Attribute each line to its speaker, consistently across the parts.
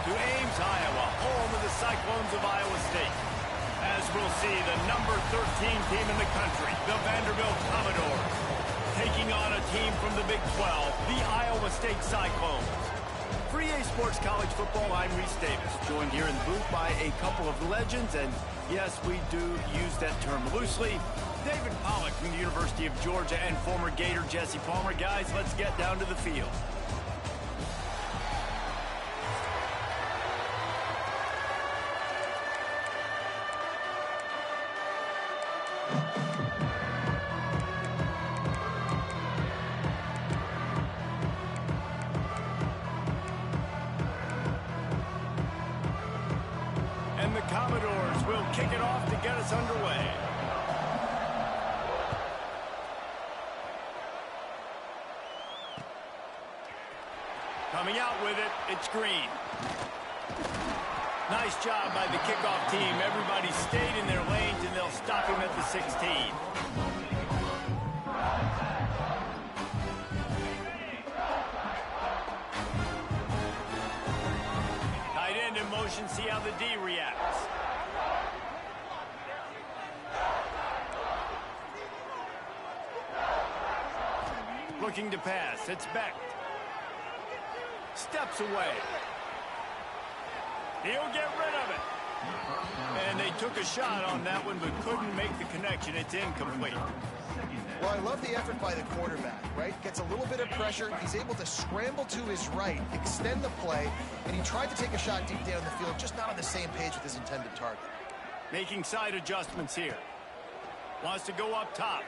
Speaker 1: to Ames, Iowa, home of the Cyclones of Iowa State. As we'll see, the number 13 team in the country, the Vanderbilt Commodores, taking on a team from the Big 12, the Iowa State Cyclones. For EA Sports College Football, I'm Reese Davis, joined here in the booth by a couple of legends, and yes, we do use that term loosely. David Pollack from the University of Georgia and former Gator Jesse Palmer. Guys, let's get down to the field. And the Commodores will kick it off to get us underway. Coming out with it, it's Green. Nice job by the kickoff team. Everybody stayed in their lanes, and they'll stop him at the 16. Tight end in motion, see how the D reacts. Looking to pass, it's Beck. Steps away. He'll get rid of it. And they took a shot on that one, but couldn't make the connection. It's incomplete.
Speaker 2: Well, I love the effort by the quarterback, right? Gets a little bit of pressure. He's able to scramble to his right, extend the play, and he tried to take a shot deep down the field, just not on the same page with his intended target.
Speaker 1: Making side adjustments here. Wants to go up top.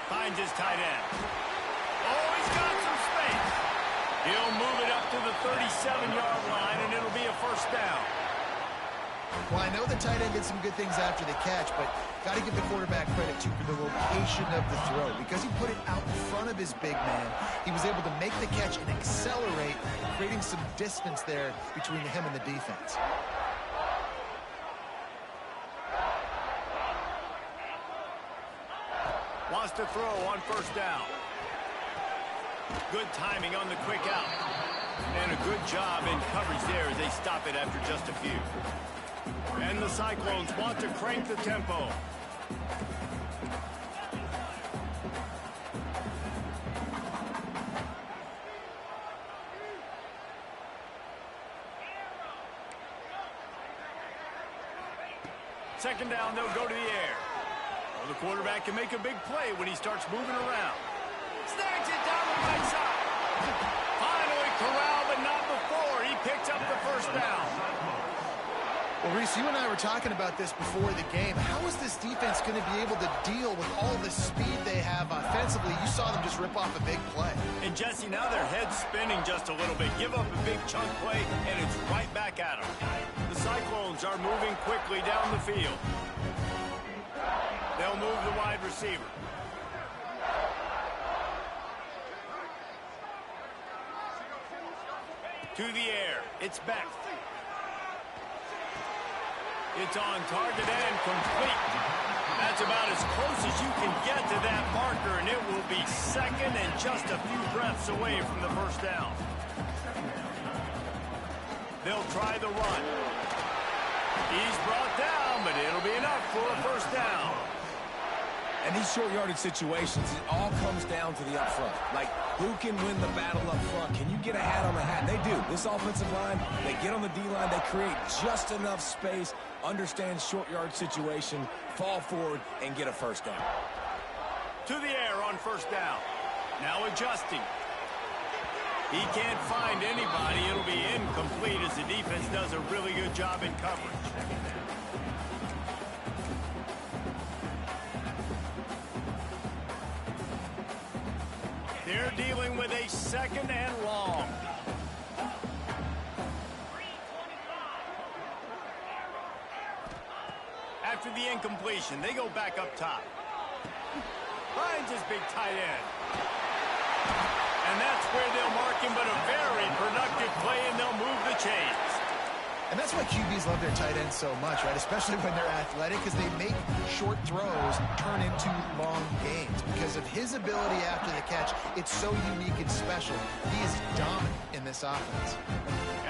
Speaker 1: Finds his tight end. Oh, he's got some space. He'll move it up to the 37-yard line, and it'll be a first down.
Speaker 2: Well, I know the tight end did some good things after the catch, but got to give the quarterback credit, too, for the location of the throw. Because he put it out in front of his big man, he was able to make the catch and accelerate, creating some distance there between him and the defense.
Speaker 1: Wants to throw on first down. Good timing on the quick out. And a good job in coverage there as they stop it after just a few. And the Cyclones want to crank the tempo. Second down, they'll go to the air. Well, the quarterback can make a big play when he starts moving around. Snags it down the right side. Finally corralled, but not before. He picks up the first down.
Speaker 2: Well, Reese, you and I were talking about this before the game. How is this defense going to be able to deal with all the speed they have offensively? You saw them just rip off a big play.
Speaker 1: And, Jesse, now their head's spinning just a little bit. Give up a big chunk play, and it's right back at them. The Cyclones are moving quickly down the field. They'll move the wide receiver. To the air, it's Beck. It's on target and complete. That's about as close as you can get to that marker, and it will be second and just a few breaths away from the first down. They'll try the run. He's brought down, but it'll be enough for a first down.
Speaker 3: And these short yardage situations, it all comes down to the up front. Like, who can win the battle up front? Can you get a hat on the hat? They do. This offensive line, they get on the D-line, they create just enough space, understand short yard situation, fall forward, and get a first down.
Speaker 1: To the air on first down. Now adjusting. He can't find anybody. It'll be incomplete as the defense does a really good job in coverage. They're dealing with a second and long. After the incompletion, they go back up top. Finds his big tight end. And that's where they'll mark him, but a very productive play, and they'll move the chains.
Speaker 2: And that's why QBs love their tight ends so much, right? Especially when they're athletic, because they make short throws turn into long gains. Because of his ability after the catch, it's so unique and special. He is dominant in this offense.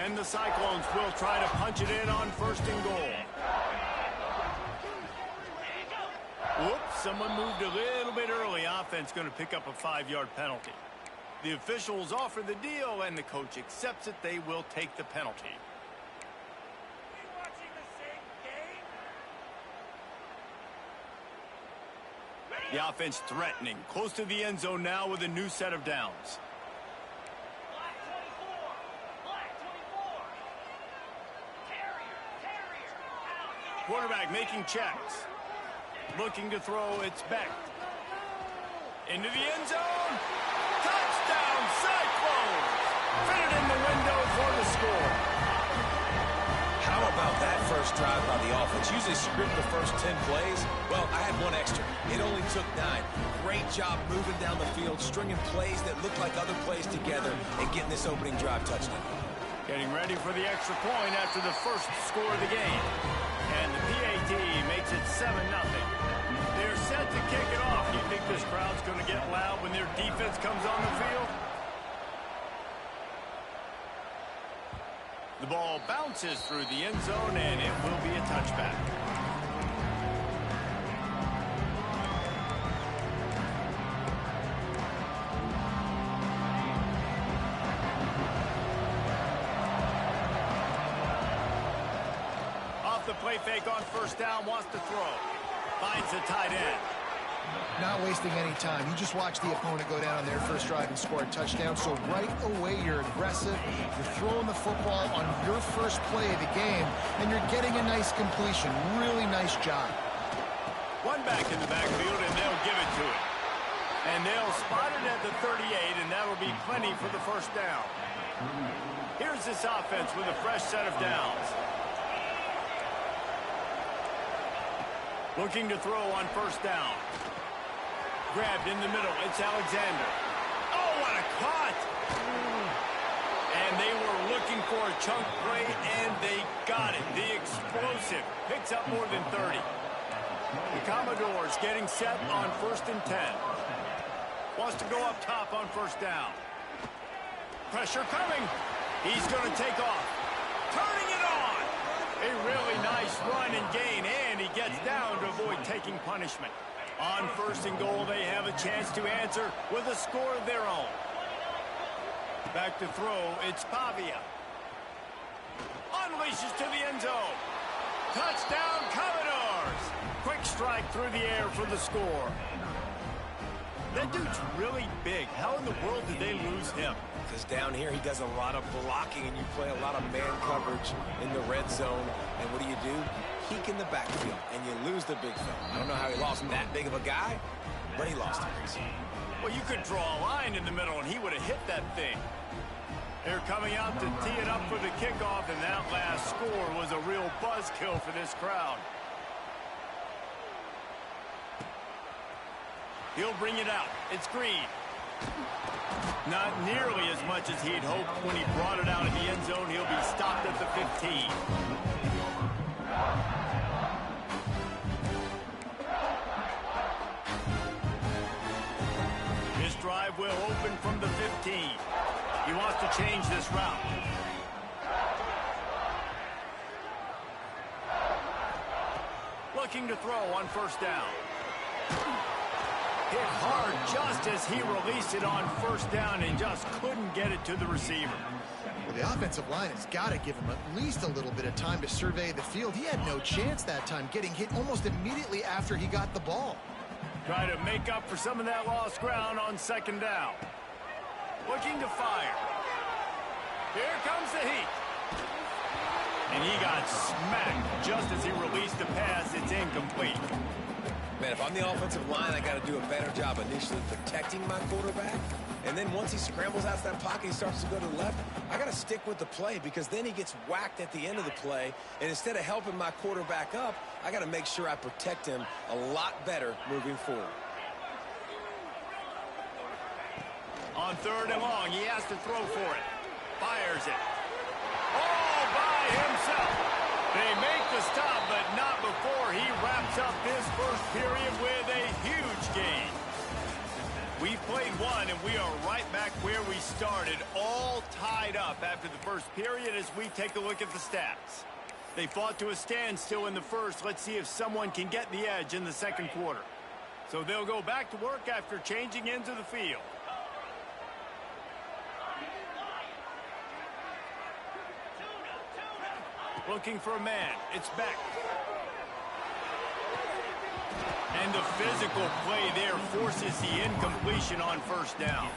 Speaker 1: And the Cyclones will try to punch it in on 1st and goal. Whoops, someone moved a little bit early. Offense going to pick up a 5-yard penalty. The officials offer the deal, and the coach accepts it. They will take the penalty. The offense threatening, close to the end zone now with a new set of downs. Quarterback making checks. Looking to throw, it's Beck. Into the end zone. Touchdown, Cyclones! Fit it in the window for the score.
Speaker 3: How about that first drive by the offense? Usually script the first 10 plays. Well, I had one extra. It only took 9. Great job moving down the field, stringing plays that looked like other plays together, and getting this opening drive touchdown.
Speaker 1: Getting ready for the extra point after the first score of the game. And the PAT makes it 7-0. They're set to kick it off. You think this crowd's going to get loud when their defense comes on the field? The ball bounces through the end zone, and it will be a touchback. Off the play fake on 1st down, wants to throw. Finds the tight end.
Speaker 2: Not wasting any time. You just watch the opponent go down on their first drive and score a touchdown. So right away, you're aggressive. You're throwing the football on your first play of the game, and you're getting a nice completion. Really nice job.
Speaker 1: One back in the backfield, and they'll give it to it. And they'll spot it at the 38, and that'll be plenty for the 1st down. Here's this offense with a fresh set of downs. Looking to throw on 1st down. Grabbed in the middle. It's Alexander. Oh, what a cut! And they were looking for a chunk play, and they got it. The explosive picks up more than 30. The Commodores getting set on 1st and 10. Wants to go up top on 1st down. Pressure coming. He's going to take off. Turning it on. A really nice run and gain, and he gets down to avoid taking punishment. On 1st and goal, they have a chance to answer with a score of their own. Back to throw, it's Pavia. Unleashes to the end zone. Touchdown, Commodores! Quick strike through the air for the score. That dude's really big. How in the world did they lose him?
Speaker 3: Because down here, he does a lot of blocking, and you play a lot of man coverage in the red zone. And what do? Peek in the backfield, and you lose the big fella. I don't know how he lost that big of a guy, but he lost him.
Speaker 1: Well, you could draw a line in the middle, and he would have hit that thing. They're coming out to tee it up for the kickoff, and that last score was a real buzzkill for this crowd. He'll bring it out. It's Green. Not nearly as much as he'd hoped when he brought it out in the end zone. He'll be stopped at the 15. His drive will open from the 15. He wants to change this route. Looking to throw on 1st down. Hit hard just as he released it on 1st down and just couldn't get it to the receiver.
Speaker 2: Well, the offensive line has got to give him at least a little bit of time to survey the field. He had no chance that time, getting hit almost immediately after he got the ball.
Speaker 1: Try to make up for some of that lost ground on 2nd down. Looking to fire. Here comes the heat. And he got smacked just as he released the pass. It's incomplete.
Speaker 3: Man, if I'm the offensive line, I got to do a better job initially protecting my quarterback. And then once he scrambles out of that pocket, he starts to go to the left, I got to stick with the play because then he gets whacked at the end of the play. And instead of helping my quarterback up, I got to make sure I protect him a lot better moving forward.
Speaker 1: On 3rd and long, he has to throw for it. Fires it. All by himself. They make the stop, but not before he wraps up this first period with a huge gain. We've played one, and we are right back where we started, all tied up after the first period as we take a look at the stats. They fought to a standstill in the first. Let's see if someone can get the edge in the second quarter. So they'll go back to work after changing into the field. Looking for a man. It's Beck. And the physical play there forces the incompletion on first down.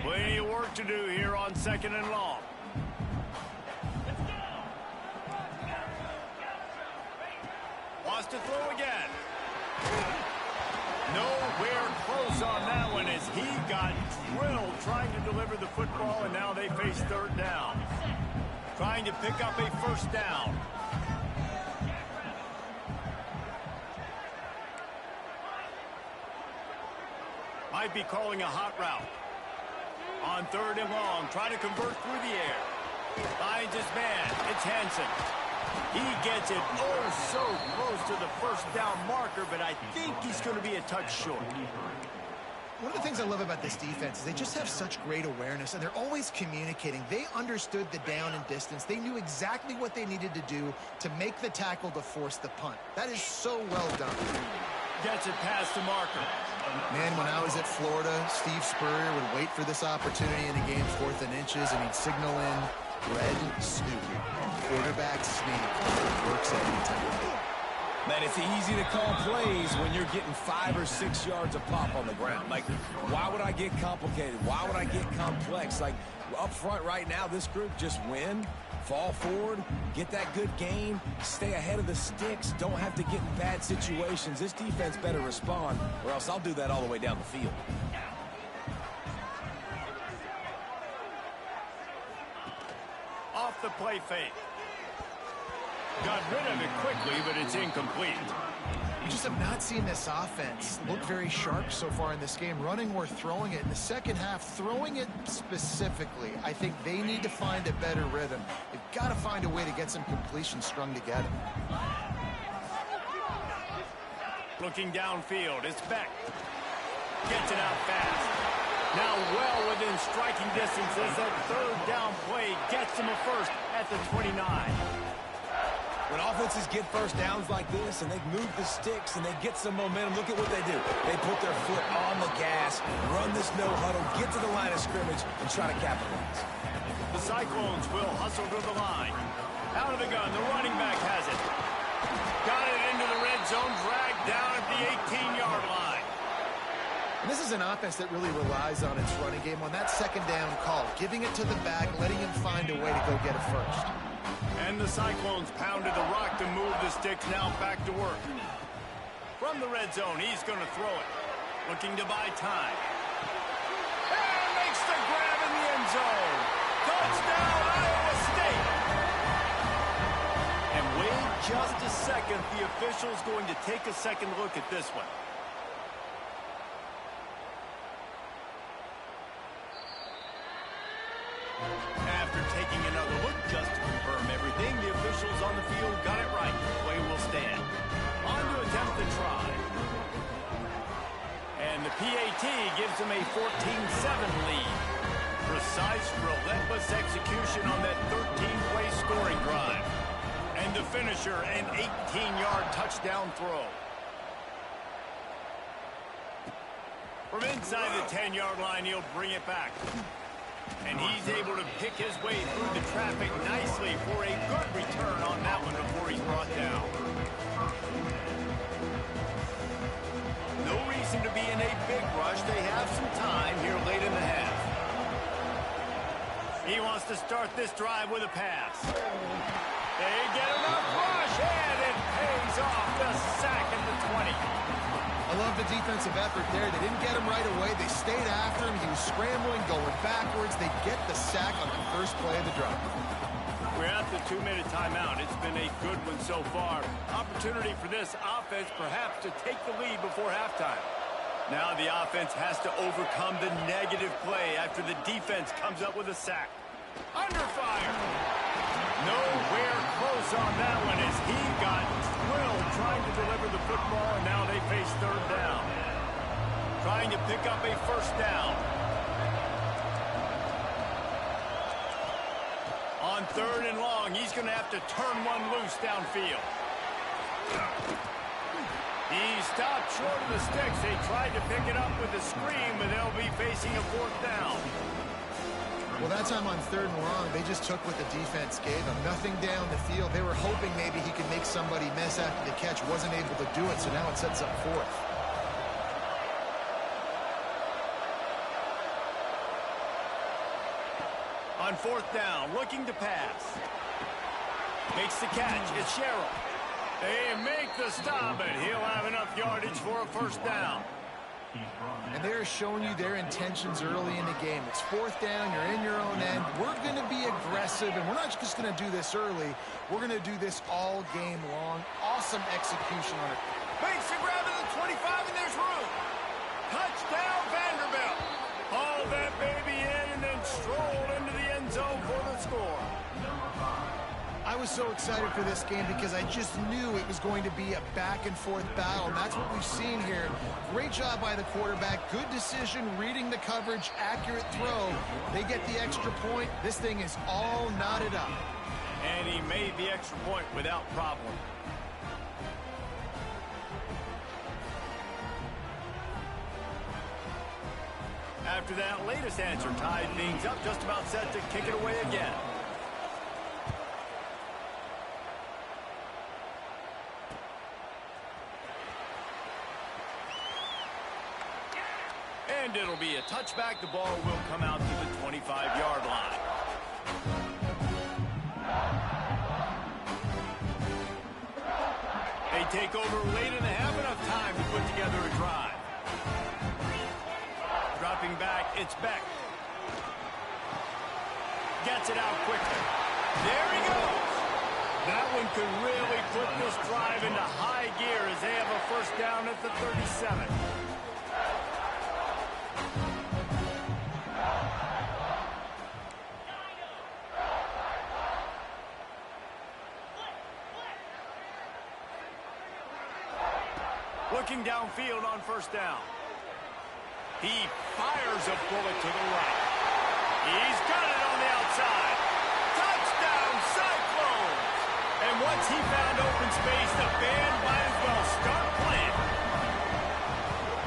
Speaker 1: Plenty of work to do here on second and long. Wants to throw again. Nowhere close on that one as he got drilled trying to deliver the football, and now they face third down. Trying to pick up a first down. Might be calling a hot route. On third and long, trying to convert through the air. Finds his man. It's Hansen. He gets it oh so close to the first down marker, but I think he's going to be a touch short.
Speaker 2: One of the things I love about this defense is they just have such great awareness, and they're always communicating. They understood the down and distance. They knew exactly what they needed to do to make the tackle to force the punt. That is so well done.
Speaker 1: Gets it past the marker.
Speaker 2: Man, when I was at Florida, Steve Spurrier would wait for this opportunity in the game's 4th and inches, and he'd signal in red snoop. Quarterback sneak. Works every time.
Speaker 3: Man, it's easy to call plays when you're getting 5 or 6 yards of pop on the ground. Like, why would I get complicated? Why would I get complex? Like, up front right now, this group just win, fall forward, get that good gain, stay ahead of the sticks, don't have to get in bad situations. This defense better respond, or else I'll do that all the way down the field.
Speaker 1: Off the play fake. Got rid of it quickly, but it's incomplete.
Speaker 2: You just have not seen this offense look very sharp so far in this game, running or throwing it. In the second half, throwing it specifically, I think they need to find a better rhythm. They've got to find a way to get some completions strung together.
Speaker 1: Looking downfield, it's Beck. Gets it out fast. Now well within striking distance as that third down play gets him a first at the 29.
Speaker 3: When offenses get first downs like this and they move the sticks and they get some momentum, look at what they do. They put their foot on the gas, run this no huddle, get to the line of scrimmage, and try to capitalize.
Speaker 1: The Cyclones will hustle to the line. Out of the gun, the running back has it. Got it into the red zone, dragged down at the 18-yard line.
Speaker 2: And this is an offense that really relies on its running game on that second down call, giving it to the back, letting him find a way to go get a first.
Speaker 1: And the Cyclones pounded the rock to move the sticks, now back to work. From the red zone, he's going to throw it. Looking to buy time. And makes the grab in the end zone. Touchdown, Iowa State. And wait just a second. The official's going to take a second look at this one. After taking another look just to confirm everything, the officials on the field got it right. Play will stand. On to attempt the try. And the PAT gives them a 14-7 lead. Precise, relentless execution on that 13-play scoring drive. And the finisher, an 18-yard touchdown throw. From inside the 10-yard line, he'll bring it back. And he's able to pick his way through the traffic nicely for a good return on that one before he's brought down. No reason to be in a big rush. They have some time here late in the half. He wants to start this drive with a pass. They get enough rush, and it pays off. The sack at the 20.
Speaker 2: I love the defensive effort there. They didn't get him right away. They stayed after him. He was scrambling, going backwards. They get the sack on the first play of the drive.
Speaker 1: We're at the 2-minute timeout. It's been a good one so far. Opportunity for this offense perhaps to take the lead before halftime. Now the offense has to overcome the negative play after the defense comes up with a sack. Under fire. Nowhere close on that one as he got drilled trying to deliver the football, and now they face third down. Trying to pick up a first down. On third and long, he's going to have to turn one loose downfield. He stopped short of the sticks. They tried to pick it up with a screen, but they'll be facing a fourth down.
Speaker 2: Well, that time on third and long, they just took what the defense gave them. Nothing down the field. They were hoping maybe he could make somebody miss after the catch. Wasn't able to do it, so now it sets up fourth.
Speaker 1: On fourth down, looking to pass. Makes the catch. It's Sherrill. They make the stop, and he'll have enough yardage for a first down.
Speaker 2: And they're showing you their intentions early in the game. It's fourth down. You're in your own end. We're going to be aggressive, and we're not just going to do this early. We're going to do this all game long. Awesome execution on it.
Speaker 1: Makes the grab at the 25, and there's room. Touchdown, Vanderbilt. Haul that baby in and then stroll into the end zone for the score.
Speaker 2: I was so excited for this game because I just knew it was going to be a back-and-forth battle, and that's what we've seen here. Great job by the quarterback. Good decision, reading the coverage, accurate throw. They get the extra point. This thing is all knotted up.
Speaker 1: And he made the extra point without problem. After that latest answer tied things up, just about set to kick it away again. And it'll be a touchback. The ball will come out to the 25-yard line. They take over late in the half, enough time to put together a drive. Dropping back, it's Beck. Gets it out quickly. There he goes. That one could really put this drive into high gear as they have a first down at the 37. Looking downfield on first down. He fires a bullet to the right. He's got it on the outside. Touchdown, Cyclones! And once he found open space, the band might as well start playing.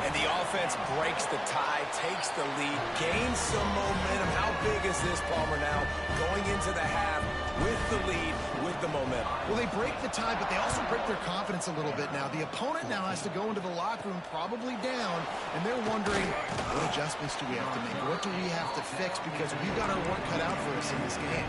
Speaker 3: And the offense breaks the tie, takes the lead, gains some momentum. How big is this, Palmer, now? Going into the half with the lead, with the momentum.
Speaker 2: Well, they break the tie, but they also break their confidence a little bit now. The opponent now has to go into the locker room probably down, and they're wondering, what adjustments do we have to make? What do we have to fix? Because we've got our work cut out for us in this game.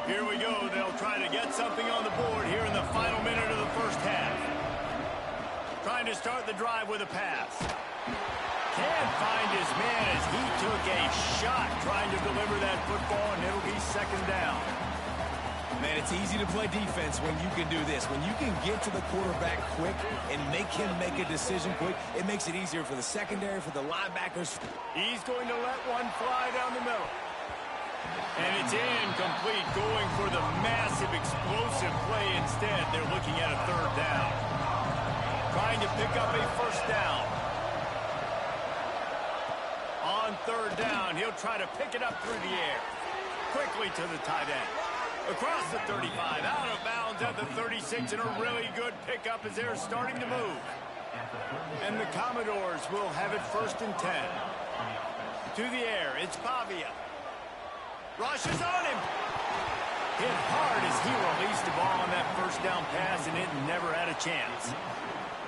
Speaker 1: Here we go. They'll try to get something on the board here in the final minute of the first half. Trying to start the drive with a pass. Can't find his man as he took a shot trying to deliver that football, and it'll be second down.
Speaker 3: Man, it's easy to play defense when you can do this. When you can get to the quarterback quick and make him make a decision quick, it makes it easier for the secondary, for the linebackers.
Speaker 1: He's going to let one fly down the middle. And it's incomplete, going for the massive, explosive play instead. They're looking at a third down. Trying to pick up a first down. On third down, he'll try to pick it up through the air. Quickly to the tight end. Across the 35, out of bounds at the 36, and a really good pickup as they're starting to move. And the Commodores will have it first and 10. To the air, it's Pavia. Rushes on him. Hit hard as he released the ball on that first down pass, and it never had a chance.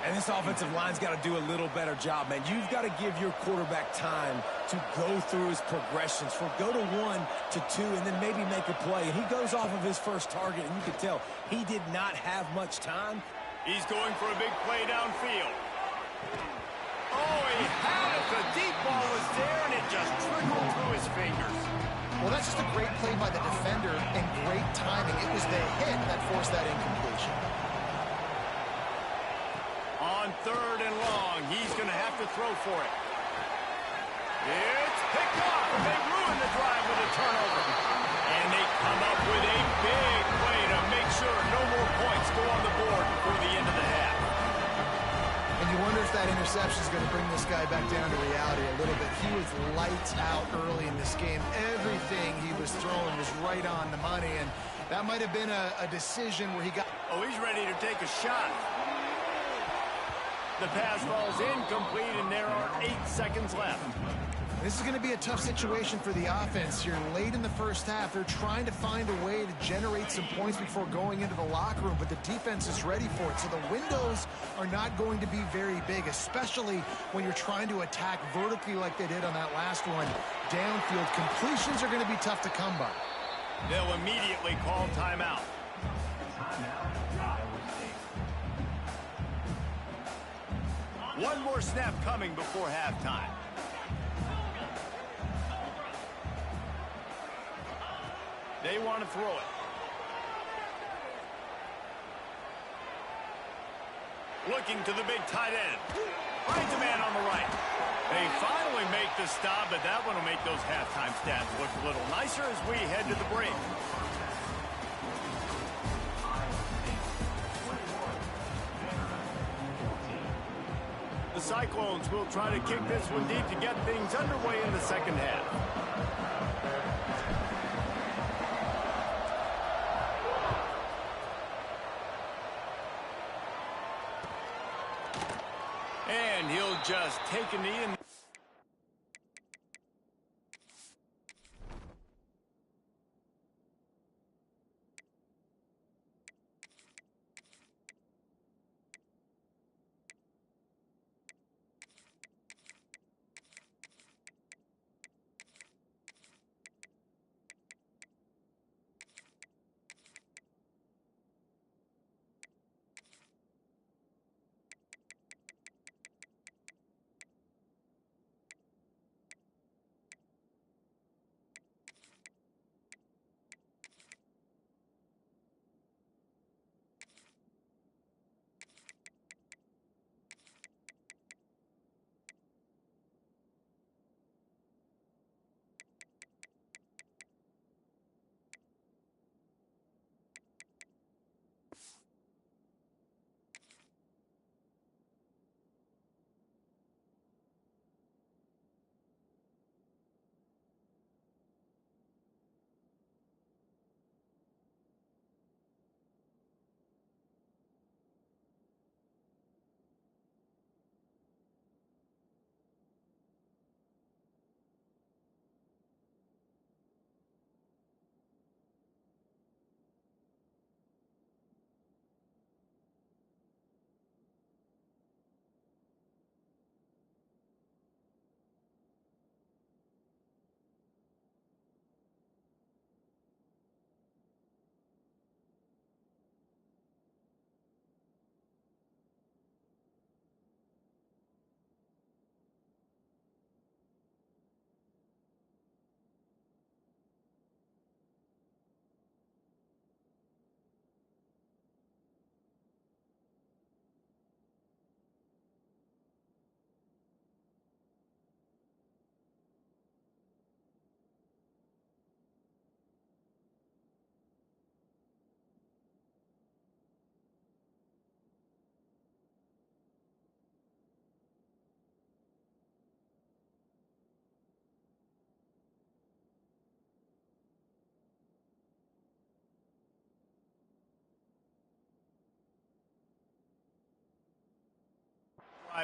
Speaker 3: And this offensive line's got to do a little better job, man. You've got to give your quarterback time to go through his progressions. From go to 1 to 2 and then maybe make a play. And he goes off of his first target, and you can tell he did not have much time.
Speaker 1: He's going for a big play downfield. Oh, he had it. The deep ball was there, and it just trickled through his fingers.
Speaker 2: Well, that's just a great play by the defender and great timing. It was the hit that forced that incompletion.
Speaker 1: On 3rd and long, he's going to have to throw for it. It's picked off, and they ruin the drive with a turnover. And they come up with a big play to make sure no more points go on the board before the end of the half.
Speaker 2: And you wonder if that interception is going to bring this guy back down to reality a little bit. He was lights out early in this game. Everything he was throwing was right on the money, and that might have been a decision where he got...
Speaker 1: Oh, he's ready to take a shot. The pass falls incomplete, and there are 8 seconds left.
Speaker 2: This is going to be a tough situation for the offense here. Late in the first half, they're trying to find a way to generate some points before going into the locker room, but the defense is ready for it. So the windows are not going to be very big, especially when you're trying to attack vertically like they did on that last one. Downfield completions are going to be tough to come by.
Speaker 1: They'll immediately call timeout. One more snap coming before halftime. They want to throw it. Looking to the big tight end. Finds a man on the right. They finally make the stop, but that one will make those halftime stats look a little nicer as we head to the break. The Cyclones will try to kick this one deep to get things underway in the second half. And he'll just take a knee and...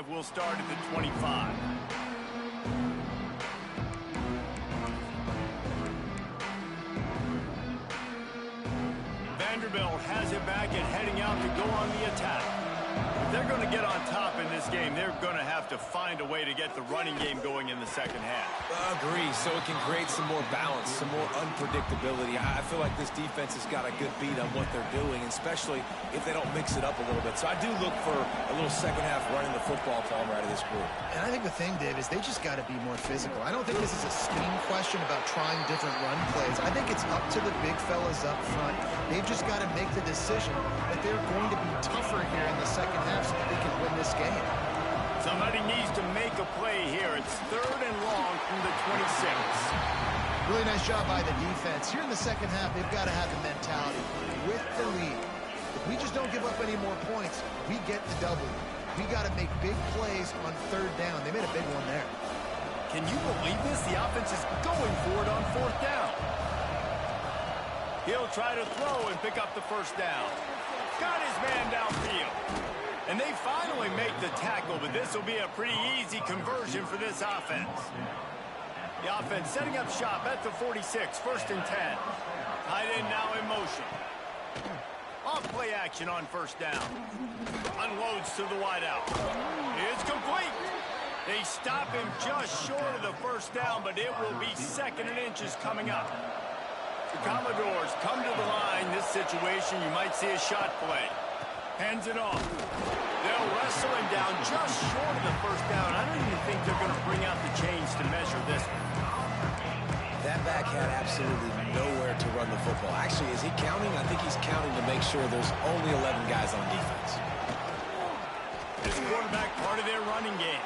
Speaker 1: will start at the 25. Vanderbilt has it back and heading out to go on the attack. If they're going to get on top in this game, they're going to have to find a way to get the running game going in the second half.
Speaker 3: Agree, so it can create some more balance, some more unpredictability. I feel like this defense has got a good beat on what they're doing, especially if they don't mix it up a little bit. So I do look for a little second half running the football Palmer out of this group.
Speaker 2: And I think the thing, Dave, is they just got to be more physical. I don't think this is a scheme question about trying different run plays. I think it's up to the big fellas up front. They've just got to make the decision that they're going to be tougher here in the second second half so that they can win this game.
Speaker 1: Somebody needs to make a play here. It's 3rd and long from the 26.
Speaker 2: Really nice job by the defense. Here in the second half, they've got to have the mentality with the lead. If we just don't give up any more points, we get the W. We got to make big plays on 3rd down. They made a big one there.
Speaker 1: Can you believe this? The offense is going for it on 4th down. He'll try to throw and pick up the 1st down. Got his man downfield. And they finally make the tackle, but this will be a pretty easy conversion for this offense. The offense setting up shop at the 46, 1st and 10. Tight end now in motion. Off play action on 1st down. Unloads to the wideout. It's complete. They stop him just short of the 1st down, but it will be 2nd and inches coming up. The Commodores come to the line. This situation, you might see a shot play. Hands it off. They'll wrestle him down just short of the 1st down. I don't even think they're going to bring out the chains to measure this one.
Speaker 3: That back had absolutely nowhere to run the football. Actually, is he counting? I think he's counting to make sure there's only 11 guys on defense.
Speaker 1: This quarterback part of their running game.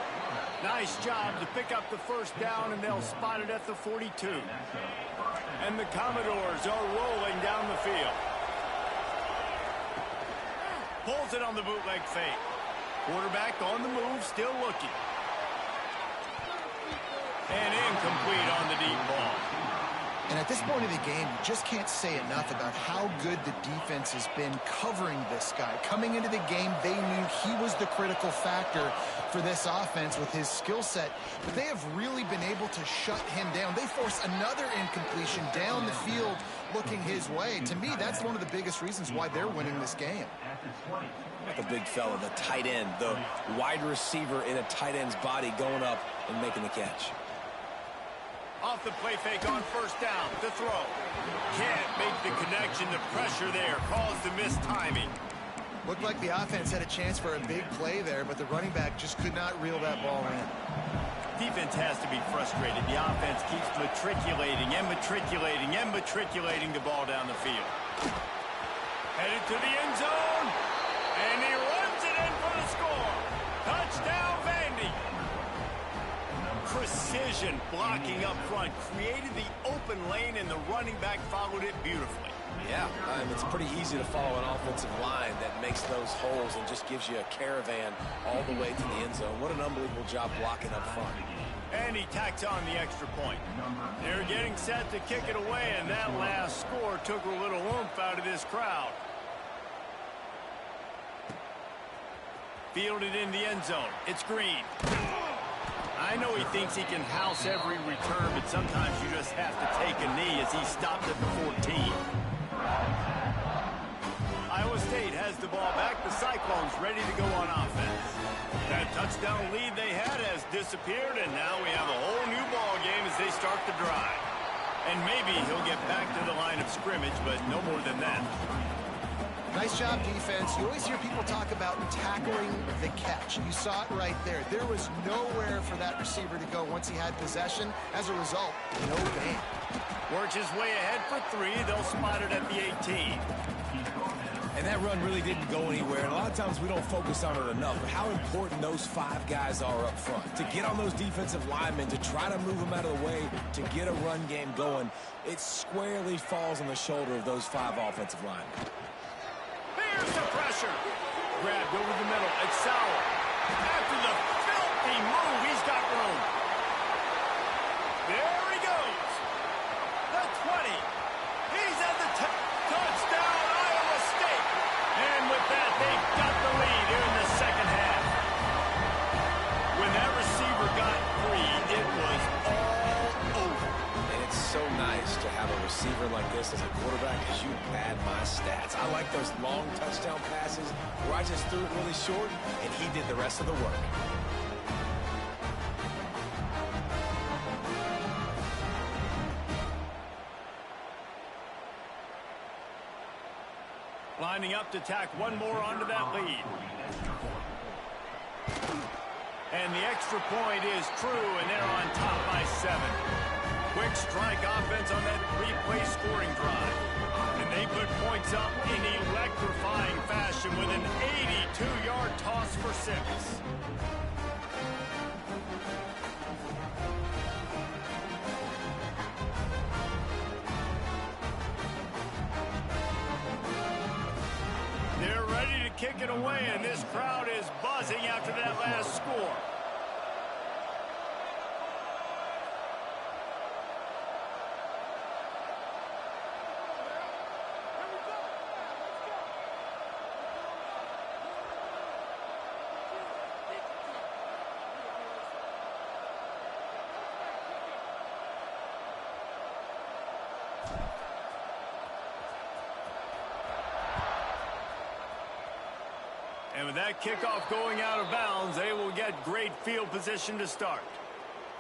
Speaker 1: Nice job to pick up the 1st down, and they'll spot it at the 42. And the Commodores are rolling down the field. Pulls it on the bootleg fake. Quarterback on the move, still looking. And incomplete on the deep ball.
Speaker 2: And at this point of the game, you just can't say enough about how good the defense has been covering this guy. Coming into the game, they knew he was the critical factor for this offense with his skill set. But they have really been able to shut him down. They force another incompletion down the field looking his way. To me, that's one of the biggest reasons why they're winning this game.
Speaker 3: The big fella, the tight end, the wide receiver in a tight end's body going up and making the catch.
Speaker 1: Off the play fake on 1st down. The throw. Can't make the connection. The pressure there caused the missed timing.
Speaker 2: Looked like the offense had a chance for a big play there, but the running back just could not reel that ball in.
Speaker 1: Defense has to be frustrated. The offense keeps matriculating and matriculating and matriculating the ball down the field. Headed to the end zone. And he runs it in for the score. Touchdown, Vandy. Precision blocking up front created the open lane, and the running back followed it beautifully.
Speaker 3: Yeah, it's pretty easy to follow an offensive line that makes those holes and just gives you a caravan all the way to the end zone. What an unbelievable job blocking up front.
Speaker 1: And he tacks on the extra point. They're getting set to kick it away, and that last score took a little oomph out of this crowd. Fielded in the end zone. It's Green. I know he thinks he can house every return, but sometimes you just have to take a knee as he stopped at the 14. Iowa State has the ball back. The Cyclones ready to go on offense. That touchdown lead they had has disappeared, and now we have a whole new ball game as they start the drive. And maybe he'll get back to the line of scrimmage, but no more than that.
Speaker 2: Nice job, defense. You always hear people talk about tackling the catch. You saw it right there. There was nowhere for that receiver to go once he had possession. As a result, no gain.
Speaker 1: Works his way ahead for 3. They'll spot it at the 18.
Speaker 3: And that run really didn't go anywhere. And a lot of times we don't focus on it enough, but how important those 5 guys are up front. To get on those defensive linemen, to try to move them out of the way, to get a run game going, it squarely falls on the shoulder of those 5 offensive linemen.
Speaker 1: Here's the pressure. Grabbed over the middle. It's Sauer. After the filthy move, he's got room. There he goes. The 20. He's at the touchdown, Iowa State. And with that, they've got the lead here in the second half. When that receiver got free, it was all over.
Speaker 3: And it's so nice to have a receiver like this as a quarterback, because you pad my stats. I like those long touchdown passes where I just threw it really short, and he did the rest of the work.
Speaker 1: Lining up to tack one more onto that lead. And the extra point is true, and they're on top by 7. Quick strike offense on that three-play scoring drive. And they put points up in electrifying fashion with an 82-yard toss for 6. They're ready to kick it away, and this crowd is buzzing after that last score. And with that kickoff going out of bounds, they will get great field position to start.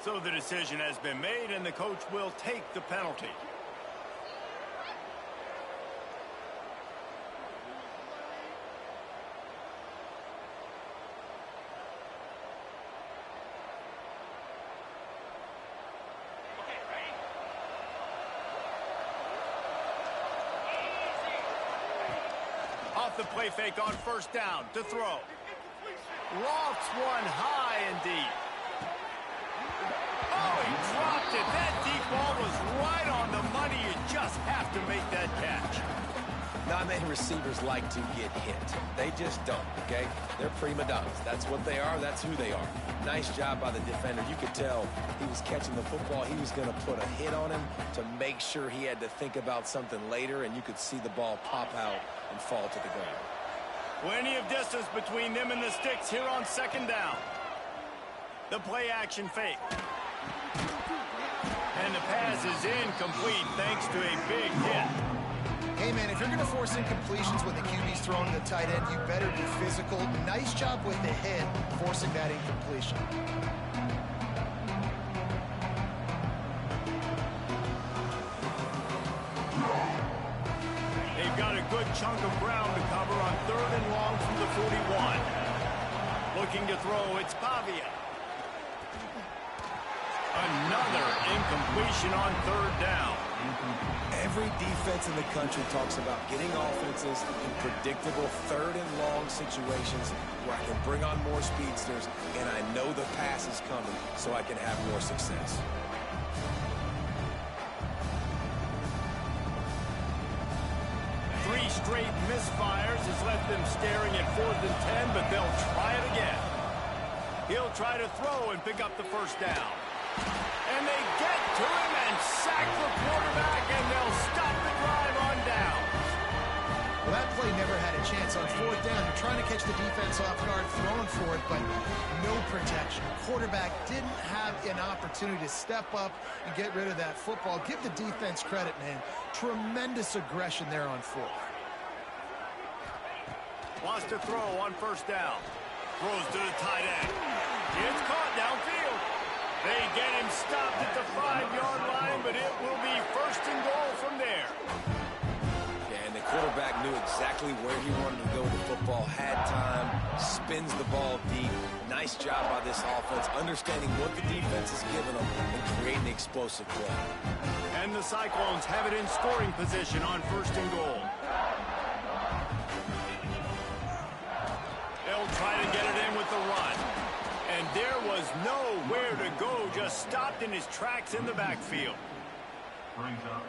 Speaker 1: So the decision has been made, and the coach will take the penalty. Off the play fake on first down to throw. Lofts one high and deep. Oh, he dropped it. That deep ball was right on the money. You just have to make that catch.
Speaker 3: Not many receivers like to get hit. They just don't, okay? They're prima donnas. That's what they are. That's who they are. Nice job by the defender. You could tell he was catching the football. He was going to put a hit on him to make sure he had to think about something later, and you could see the ball pop out and fall to the ground.
Speaker 1: Plenty of distance between them and the sticks here on second down. The play action fake. And the pass is incomplete thanks to a big hit.
Speaker 2: Hey, man, if you're going to force incompletions when the QB's throwing to the tight end, you better be physical. Nice job with the hit, forcing that incompletion.
Speaker 1: They've got a good chunk of ground to cover on third and long from the 41. Looking to throw, it's Pavia. Another incompletion on third down.
Speaker 3: Every defense in the country talks about getting offenses in predictable third and long situations where I can bring on more speedsters and I know the pass is coming so I can have more success.
Speaker 1: Three straight misfires has left them staring at 4th and 10, but they'll try it again. He'll try to throw and pick up the first down. And they get to him and sack the quarterback, and they'll stop the drive on down.
Speaker 2: Well, that play never had a chance. On 4th down, you're trying to catch the defense off guard, throwing for it, but no protection. Quarterback didn't have an opportunity to step up and get rid of that football. Give the defense credit, man. Tremendous aggression there on 4th.
Speaker 1: Wants to throw on first down. Throws to the tight end. It's caught downfield. They get him stopped at the 5-yard line, but it will be first and goal from there.
Speaker 3: Yeah, and the quarterback knew exactly where he wanted to go with the football, had time, spins the ball deep. Nice job by this offense, understanding what the defense is giving them and creating the explosive play.
Speaker 1: And the Cyclones have it in scoring position on first and goal. They'll try to get it in with the run. And there was nowhere to go, just stopped in his tracks in the backfield.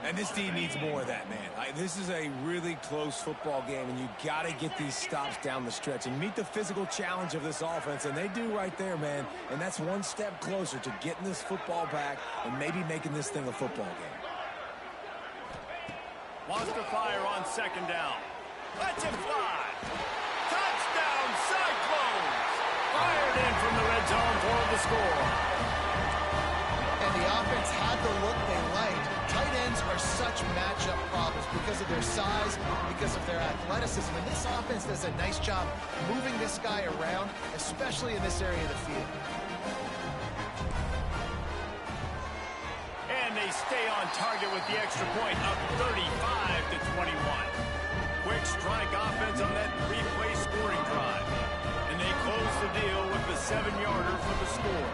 Speaker 3: And this team needs more of that, man. This is a really close football game, and you got to get these stops down the stretch and meet the physical challenge of this offense, and they do right there, man. And that's one step closer to getting this football back and maybe making this thing a football game.
Speaker 1: Wants to fire on second down. Lets him fly. Touchdown, Cyclones! Fired in from the red zone for the score.
Speaker 2: And the offense had the look they liked. Tight ends are such matchup problems because of their size, because of their athleticism. And this offense does a nice job moving this guy around, especially in this area of the field.
Speaker 1: And they stay on target with the extra point up 35-21. Quick strike offense on that three-play scoring drive. And they close the deal with the 7-yarder for the score.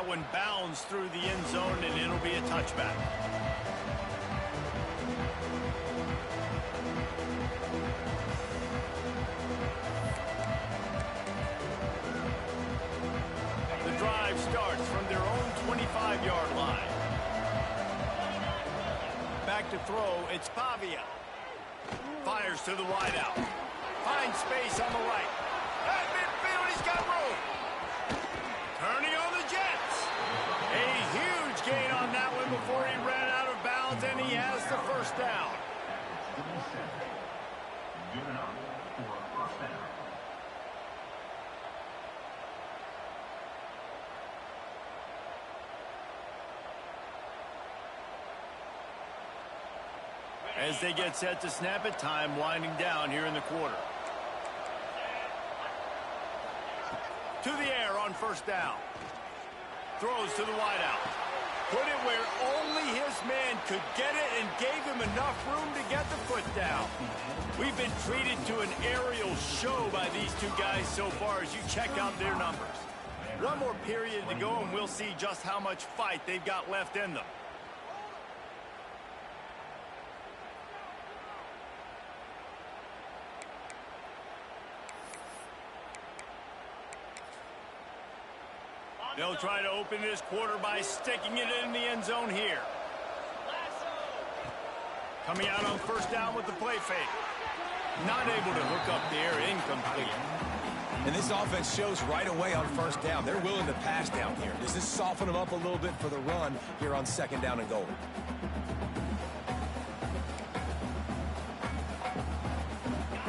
Speaker 1: That one bounds through the end zone, and it'll be a touchback. The drive starts from their own 25-yard line. Back to throw, it's Pavia. Fires to the wideout. Finds space on the right. At midfield, he's got room. Turning on the Jets. A huge gain on that one before he ran out of bounds, and he has the first down. As they get set to snap it, time winding down here in the quarter. To the air on first down. Throws to the wideout. Put it where only his man could get it and gave him enough room to get the foot down. We've been treated to an aerial show by these two guys so far as you check out their numbers. One more period to go and we'll see just how much fight they've got left in them. They'll try to open this quarter by sticking it in the end zone here. Coming out on first down with the play fake. Not able to hook up there, incomplete.
Speaker 3: And this offense shows right away on first down. They're willing to pass down here. Does this soften them up a little bit for the run here on second down and goal?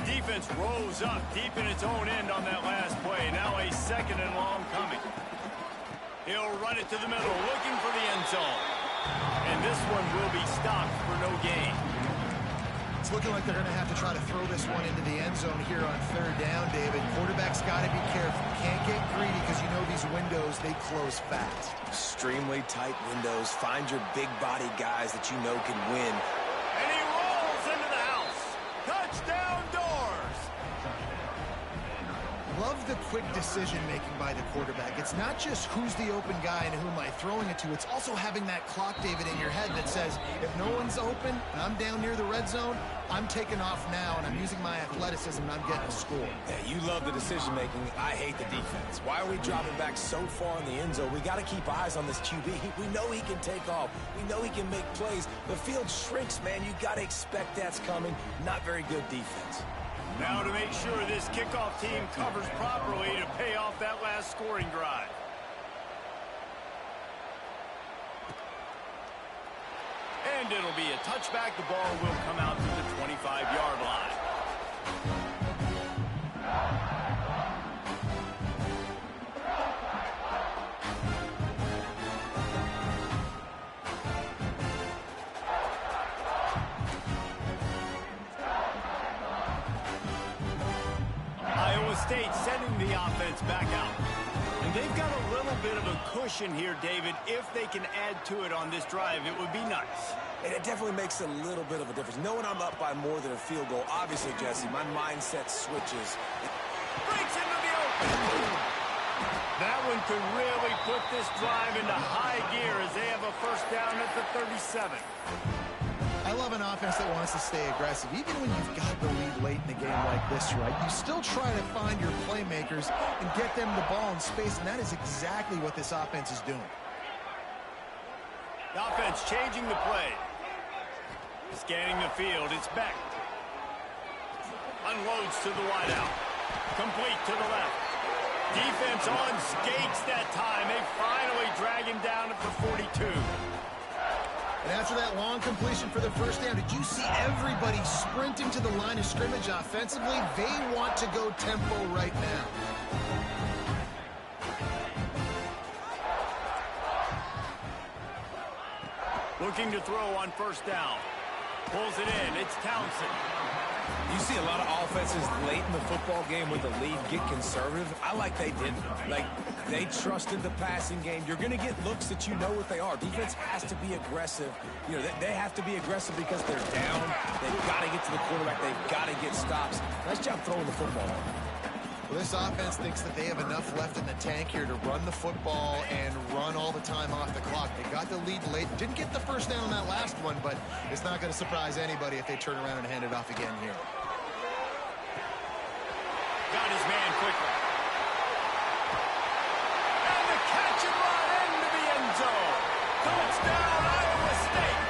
Speaker 1: Defense rose up deep in its own end on that last play. Now a second and long coming. He'll run it to the middle, looking for the end zone. And this one will be stopped for no gain.
Speaker 2: It's looking like they're going to have to try to throw this one into the end zone here on third down, David. Quarterback's got to be careful. Can't get greedy because you know these windows, they close fast.
Speaker 3: Extremely tight windows. Find your big body guys that you know can win.
Speaker 1: And he rolls into the house. Touchdown doors.
Speaker 2: Love the quick decision-making by the quarterback. It's not just who's the open guy and who am I throwing it to. It's also having that clock, David, in your head that says, if no one's open and I'm down near the red zone, I'm taking off now and I'm using my athleticism and I'm getting a score.
Speaker 3: Yeah, you love the decision-making. I hate the defense. Why are we dropping back so far in the end zone? We got to keep eyes on this QB. We know he can take off. We know he can make plays. The field shrinks, man. You got to expect that's coming. Not very good defense.
Speaker 1: Now to make sure this kickoff team covers properly to pay off that last scoring drive. And it'll be a touchback. The ball will come out to the 25-yard line. State sending the offense back out. And they've got a little bit of a cushion here, David. If they can add to it on this drive, it would be nice.
Speaker 3: And it definitely makes a little bit of a difference. Knowing I'm up by more than a field goal, obviously, Jesse, my mindset switches.
Speaker 1: Breaks into the open. That one could really put this drive into high gear as they have a first down at the 37.
Speaker 2: I love an offense that wants to stay aggressive. Even when you've got the lead late in a game like this, right, you still try to find your playmakers and get them the ball in space, and that is exactly what this offense is doing.
Speaker 1: The offense changing the play. Scanning the field, it's Beck. Unloads to the wideout. Complete to the left. Defense on skates that time. They finally drag him down at the 42.
Speaker 2: And after that long completion for the first down, did you see everybody sprinting to the line of scrimmage offensively? They want to go tempo right now.
Speaker 1: Looking to throw on first down. Pulls it in. It's Townsend.
Speaker 3: You see a lot of offenses late in the football game with the lead get conservative. I like they didn't. Like, they trusted the passing game. You're going to get looks that you know what they are. Defense has to be aggressive. You know, they have to be aggressive because they're down. They've got to get to the quarterback. They've got to get stops. Nice job throwing the football.
Speaker 2: Well, this offense thinks that they have enough left in the tank here to run the football and run all the time off the clock. They got the lead late. Didn't get the first down on that last one, but it's not going to surprise anybody if they turn around and hand it off again here.
Speaker 1: Got his man quickly. And the catch and run into the end zone. Touchdown, Iowa State.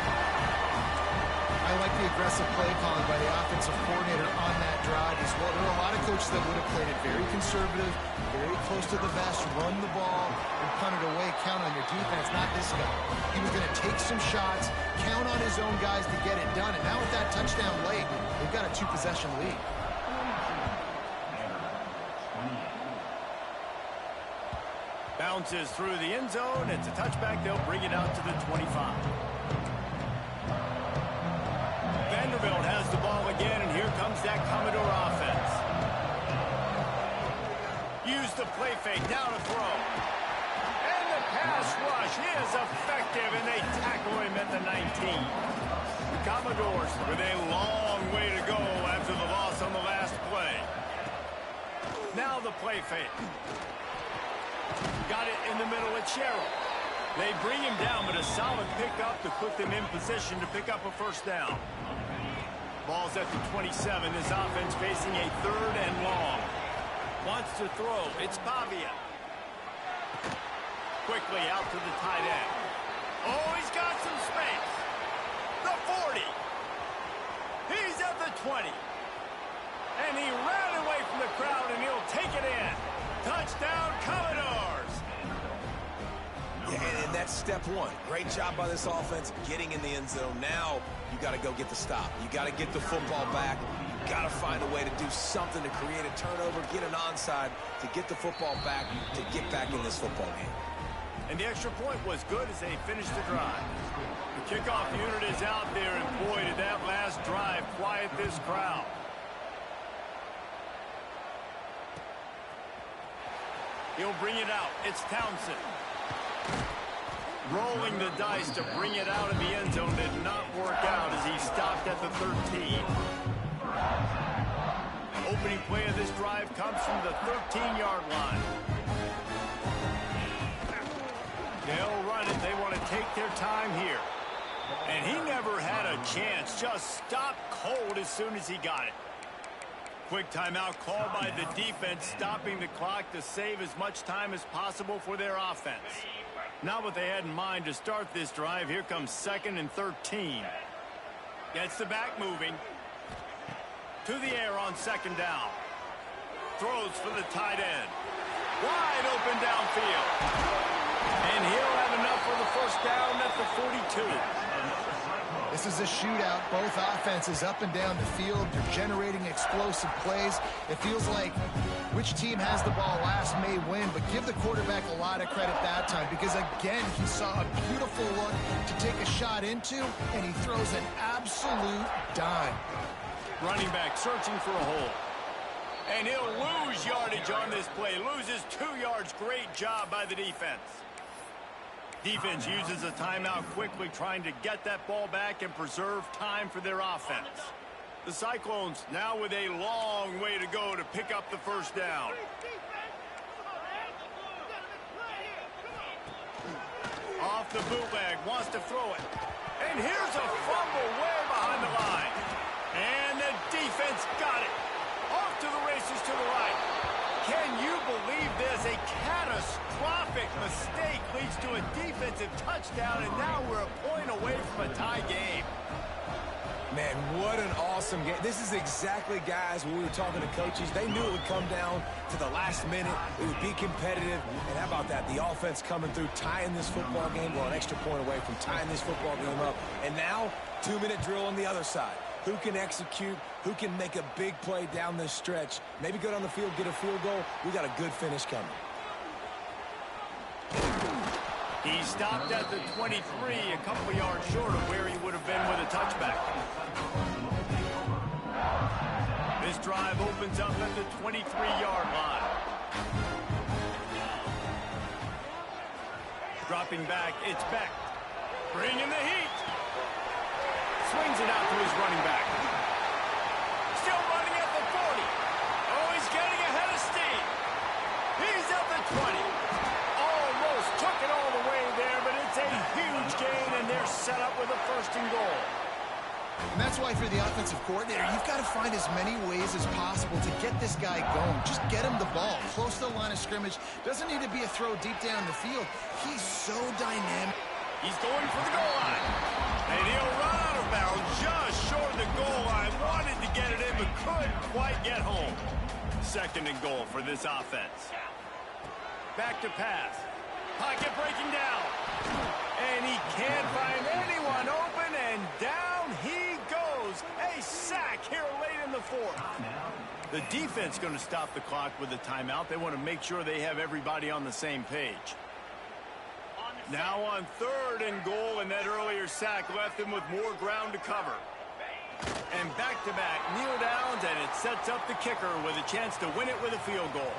Speaker 2: I like the aggressive play calling by the offensive coordinator on that drive as well. There are a lot of coaches that would have played it very conservative, very close to the vest, run the ball, and punt it away, count on your defense. Not this guy. He was going to take some shots, count on his own guys to get it done. And now with that touchdown late, they've got a 2-possession lead.
Speaker 1: Bounces through the end zone. It's a touchback. They'll bring it out to the 25. Vanderbilt has the ball again, and here comes that Commodore offense. Use the play fake, down to throw. And the pass rush is effective, and they tackle him at the 19. The Commodores with a long way to go after the loss on the last play. Now the play fake. Got it in the middle with Sherrill. They bring him down, but a solid pickup to put them in position to pick up a first down. Ball's at the 27. This offense facing a 3rd and long. Wants to throw. It's Pavia. Quickly out to the tight end. Oh, he's got some space. The 40. He's at the 20. And he ran away from the crowd, and he'll take it in. Touchdown, Commodores.
Speaker 3: Yeah, and that's step one. Great job by this offense getting in the end zone. Now you got to go get the stop. You got to get the football back. You got to find a way to do something to create a turnover, get an onside, to get the football back, to get back in this football game.
Speaker 1: And the extra point was good as they finished the drive. The kickoff unit is out there, and boy, did that last drive quiet this crowd. He'll bring it out. It's Townsend. Rolling the dice to bring it out of the end zone did not work out as he stopped at the 13. Opening play of this drive comes from the 13-yard line. They'll run it. They want to take their time here. And he never had a chance. Just stopped cold as soon as he got it. Quick timeout called by the defense, stopping the clock to save as much time as possible for their offense. Not what they had in mind to start this drive. Here comes 2nd and 13. Gets the back moving. To the air on 2nd down. Throws for the tight end. Wide open downfield. And he'll have enough for the first down at the 42.
Speaker 2: This is a shootout. Both offenses up and down the field. They're generating explosive plays. It feels like which team has the ball last may win, but give the quarterback a lot of credit that time because, again, he saw a beautiful look to take a shot into, and he throws an absolute dime.
Speaker 1: Running back searching for a hole. And he'll lose yardage on this play. Loses 2 yards. Great job by the defense. Defense uses a timeout quickly, trying to get that ball back and preserve time for their offense. The Cyclones now with a long way to go to pick up the first down. Off the bootleg, wants to throw it. And here's a fumble way behind the line. And the defense got it. Off to the races to the right. Can you believe this? A catastrophic mistake leads to a defensive touchdown, and now we're a point away from a tie game.
Speaker 3: Man, what an awesome game. This is exactly, guys, when we were talking to coaches, they knew it would come down to the last minute. It would be competitive. And how about that? The offense coming through, tying this football game. We're an extra point away from tying this football game up. And now, 2-minute drill on the other side. Who can execute? Who can make a big play down this stretch? Maybe go down the field, get a field goal. We got a good finish coming.
Speaker 1: He stopped at the 23, a couple of yards short of where he would have been with a touchback. This drive opens up at the 23-yard line. Dropping back, it's Beck. Bringing the heat. Swings it out to his running back. Still running at the 40. Oh, he's getting ahead of steam.
Speaker 2: They've got to find as many ways as possible to get this guy going. Just get him the ball close to the line of scrimmage. Doesn't need to be a throw deep down the field. He's so dynamic.
Speaker 1: He's going for the goal line. And he'll run out of bounds just short of the goal line. Wanted to get it in, but couldn't quite get home. 2nd and goal for this offense. Back to pass. Pocket breaking down. And he can't find anyone open, and down he goes. A sack here late in the 4th. The defense going to stop the clock with a timeout. They want to make sure they have everybody on the same page. Now on 3rd and goal, and that earlier sack left them with more ground to cover. And back-to-back kneel downs, and it sets up the kicker with a chance to win it with a field goal.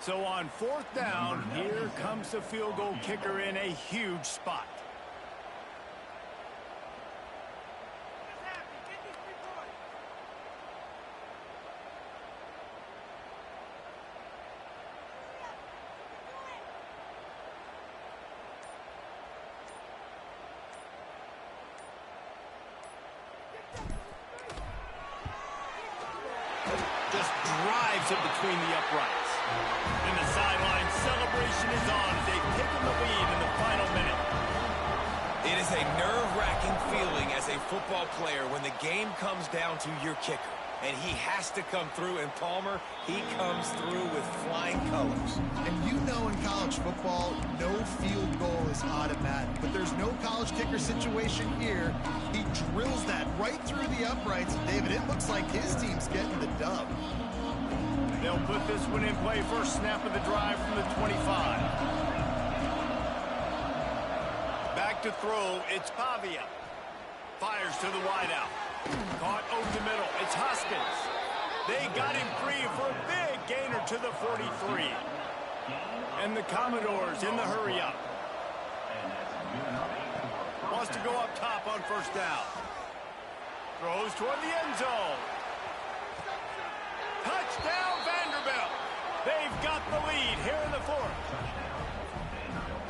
Speaker 1: So on 4th down, here comes the field goal kicker in a huge spot. Just drives it between the uprights. And the sideline celebration is on as they've taken the lead in the final minute.
Speaker 3: It is a nerve-wracking feeling as a football player when the game comes down to your kicker. And he has to come through, and Palmer, he comes through with flying colors.
Speaker 2: And you know in college football, no field goal is automatic. But there's no college kicker situation here. He drills that right through the uprights. David, it looks like his team's getting the dub.
Speaker 1: They'll put this one in play. First snap of the drive from the 25. Back to throw. It's Pavia. Fires to the wideout. Caught over the middle. It's Hoskins. They got him free for a big gainer to the 43. And the Commodores in the hurry-up. Wants to go up top on 1st down. Throws toward the end zone. Touchdown, Vanderbilt. They've got the lead here in the 4th.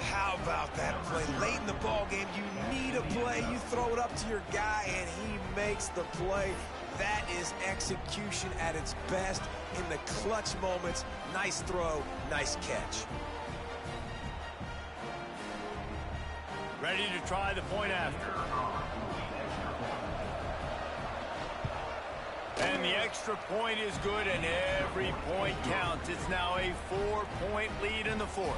Speaker 3: How about that play? Late in the ball game, you need a play. You throw it up to your guy, and he makes the play. That is execution at its best in the clutch moments. Nice throw, nice catch.
Speaker 1: Ready to try the point after. And the extra point is good, and every point counts. It's now a 4-point lead in the 4th.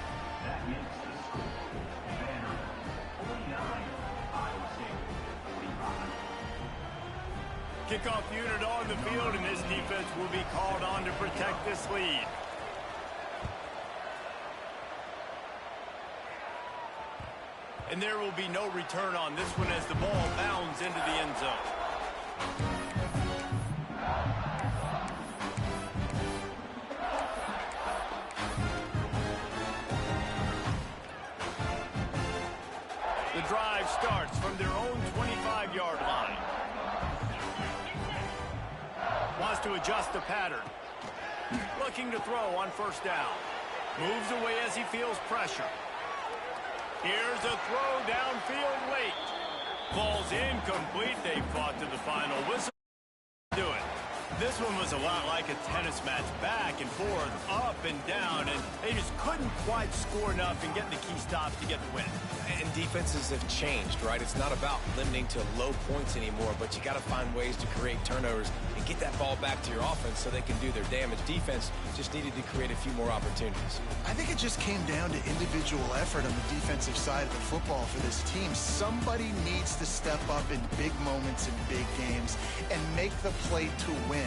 Speaker 1: Kickoff unit on the field, and this defense will be called on to protect this lead. And there will be no return on this one as the ball bounds into the end zone. The drive starts from their own 25-yard line. Wants to adjust the pattern. Looking to throw on 1st down. Moves away as he feels pressure. Here's a throw downfield late. Falls incomplete. They fought to the final whistle. Do it. This one was a lot like a tennis match, back and forth, up and down, and they just couldn't quite score enough and get the key stops to get the win.
Speaker 3: And defenses have changed, right? It's not about limiting to low points anymore, but you got to find ways to create turnovers and get that ball back to your offense so they can do their damage. Defense just needed to create a few more opportunities.
Speaker 2: I think it just came down to individual effort on the defensive side of the football for this team. Somebody needs to step up in big moments in big games and make the play to win.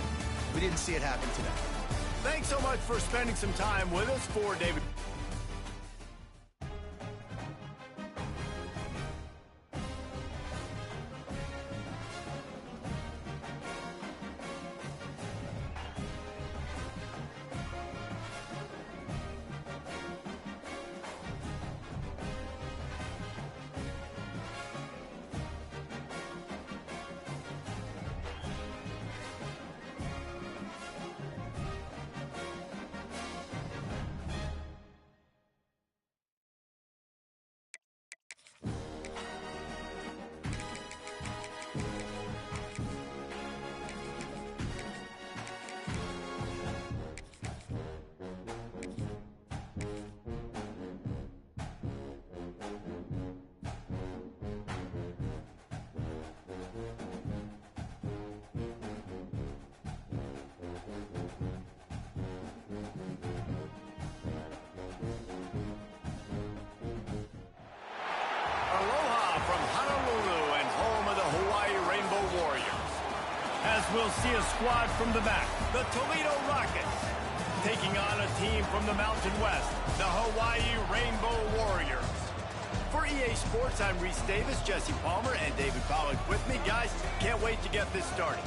Speaker 2: We didn't see it happen today.
Speaker 1: Thanks so much for spending some time with us. For David. we'll see a squad from the back. The Toledo Rockets taking on a team from the Mountain West, the Hawaii Rainbow Warriors. For EA Sports, I'm Reese Davis, Jesse Palmer, and David Pollack with me. Guys, can't wait to get this started.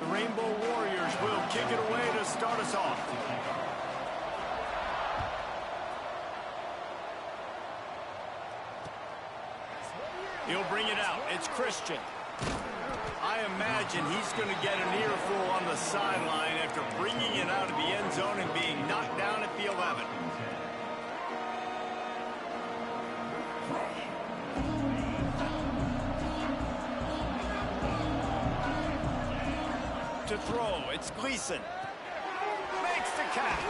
Speaker 1: Rainbow Warriors will kick it away to start us off. He'll bring it out. It's Christian. I imagine he's going to get an earful on the sideline after bringing it out of the end zone and being knocked down at the 11. To throw, it's Gleason. Makes the catch.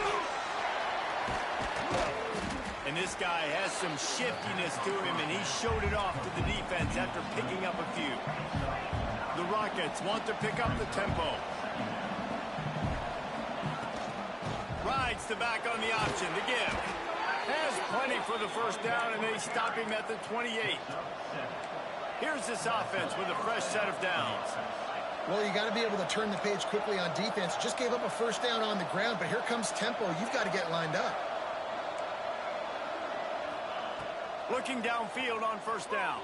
Speaker 1: And this guy has some shiftiness to him, and he showed it off to the defense after picking up a few. The Rockets want to pick up the tempo. Rides the back on the option, the give. Has plenty for the first down, and they stop him at the 28. Here's this offense with a fresh set of downs.
Speaker 2: Well, you got to be able to turn the page quickly on defense. Just gave up a first down on the ground, but here comes tempo. You've got to get lined up.
Speaker 1: Looking downfield on first down.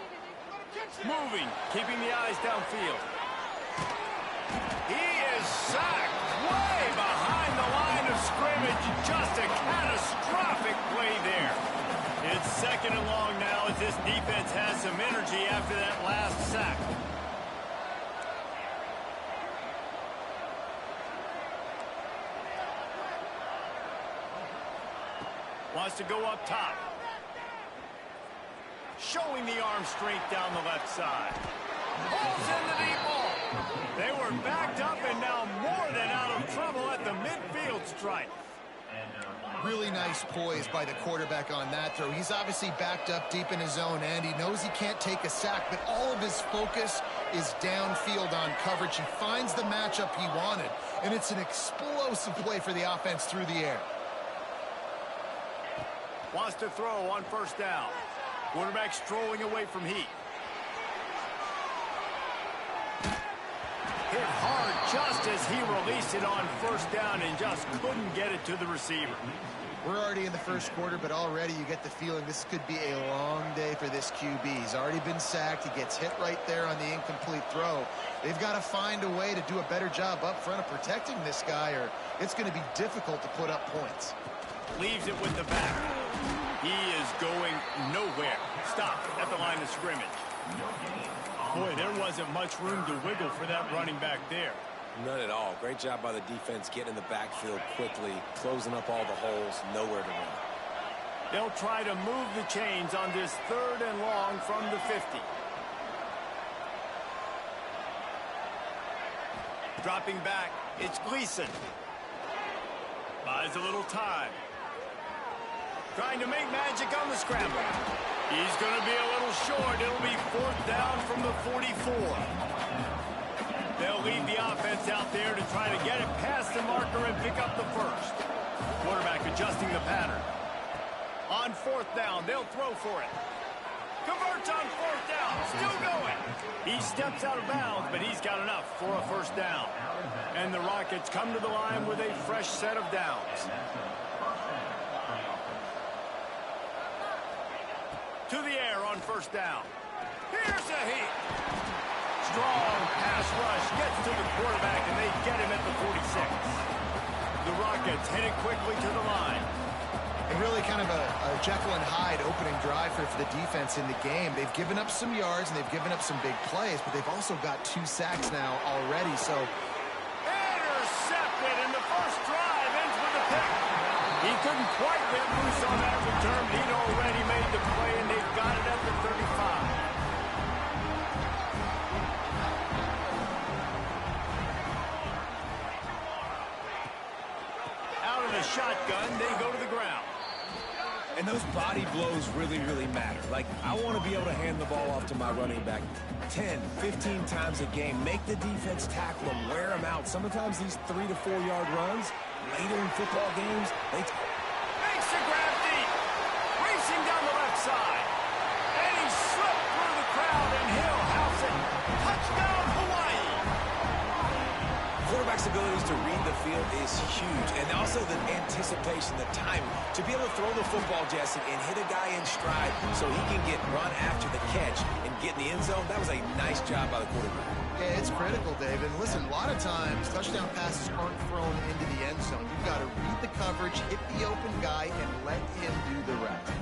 Speaker 1: Moving, keeping the eyes downfield. He is sacked way behind the line of scrimmage. Just a catastrophic play there. It's second and long now as this defense has some energy after that last sack. Wants to go up top. Showing the arm strength down the left side. Pulls in the deep ball. They were backed up and now more than out of trouble at the midfield stripe.
Speaker 2: Really nice poise by the quarterback on that throw. He's obviously backed up deep in his own end. He knows he can't take a sack, but all of his focus is downfield on coverage. He finds the matchup he wanted, and it's an explosive play for the offense through the air.
Speaker 1: Wants to throw on first down. Quarterback strolling away from heat. Hit hard just as he released it on first down and just couldn't get it to the receiver.
Speaker 2: We're already in the first quarter, but already you get the feeling this could be a long day for this QB. He's already been sacked. He gets hit right there on the incomplete throw. They've got to find a way to do a better job up front of protecting this guy, or it's going to be difficult to put up points.
Speaker 1: Leaves it with the back. He is going nowhere. Stop at the line of scrimmage. Boy, there wasn't much room to wiggle for that running back there.
Speaker 3: None at all. Great job by the defense getting in the backfield quickly, closing up all the holes, nowhere to run.
Speaker 1: They'll try to move the chains on this third and long from the 50. Dropping back, it's Gleason. Buys a little time. Trying to make magic on the scramble. He's going to be a little short. It'll be fourth down from the 44. They'll lead the offense out there to try to get it past the marker and pick up the first. Quarterback adjusting the pattern. On fourth down, they'll throw for it. Converts on fourth down, still going. He steps out of bounds, but he's got enough for a first down. And the Rockets come to the line with a fresh set of downs. To the air on first down. Here's a heat. Strong pass rush gets to the quarterback, and they get him at the 46. The Rockets headed quickly to the line.
Speaker 2: And really kind of a Jekyll and Hyde opening drive for the defense in the game. They've given up some yards, and they've given up some big plays, but they've also got 2 sacks now already. So
Speaker 1: intercepted, and the first drive ends with a pick. He couldn't quite get loose on that return. He'd already made the play, and they've got it at the 35. Out of the shotgun, they go to the ground.
Speaker 3: And those body blows really, really matter. Like, I want to be able to hand the ball off to my running back 10, 15 times a game. Make the defense tackle them, wear them out. Sometimes these 3 to 4 yard runs, later in football games, they...
Speaker 1: Makes the grab deep. Racing down the left side. And he slipped through the crowd, and he'll house it. Touchdown, Hawaii.
Speaker 3: Quarterback's abilities to read the field is huge, and also the anticipation, the timing. To be able to throw the football, Jesse, and hit a guy in stride so he can get run after the catch and get in the end zone, that was a nice job by the quarterback.
Speaker 2: Yeah, it's critical, David. Listen, a lot of times, touchdown passes aren't thrown into the end zone. You've got to read the coverage, hit the open guy, and let him do the rest.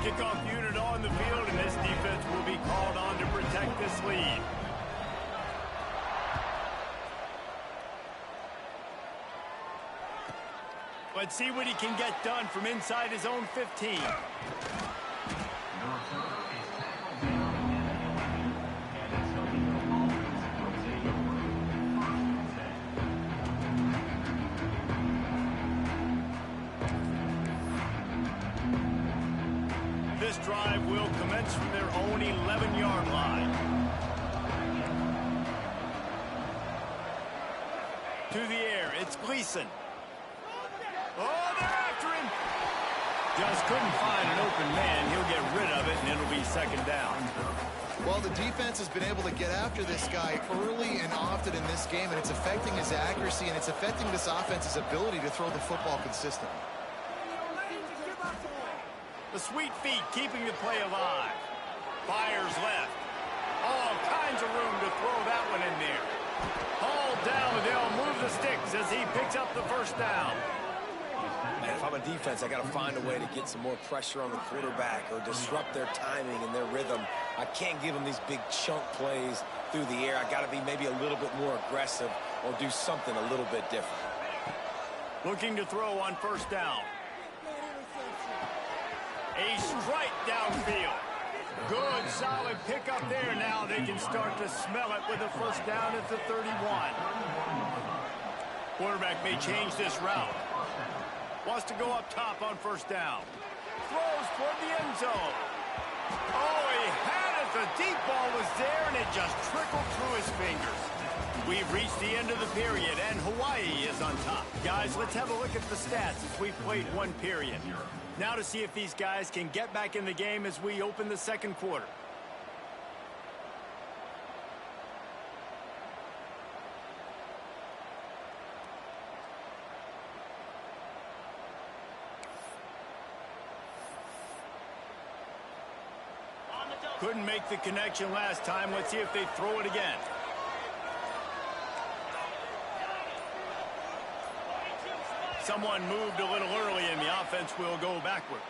Speaker 1: Kickoff unit on the field, and this defense will be called on to protect this lead. Let's see what he can get done from inside his own 15. This drive will commence from their own 11-yard line. To the air, it's Gleason. Oh, they're after him. Just couldn't find an open man. He'll get rid of it, and it'll be second down.
Speaker 2: Well, the defense has been able to get after this guy early and often in this game, and it's affecting his accuracy, and it's affecting this offense's ability to throw the football consistently.
Speaker 1: The sweet feet keeping the play alive. Fires left. All kinds of room to throw that one in there. Hauled down, and they'll move the sticks as he picks up the first down.
Speaker 3: Man, if I'm a defense, I got to find a way to get some more pressure on the quarterback or disrupt their timing and their rhythm. I can't give them these big chunk plays through the air. I got to be maybe a little bit more aggressive or do something a little bit different.
Speaker 1: Looking to throw on first down. A strike downfield. Good, solid pickup there. Now they can start to smell it with a first down at the 31. Quarterback may change this route. Wants to go up top on first down. Throws toward the end zone. Oh, he had it. The deep ball was there, and it just trickled through his fingers. We've reached the end of the period, and Hawaii is on top. Guys, let's have a look at the stats as we've played one period. Now to see if these guys can get back in the game as we open the second quarter. Couldn't make the connection last time. Let's see if they throw it again. Someone moved a little early, and the offense will go backward.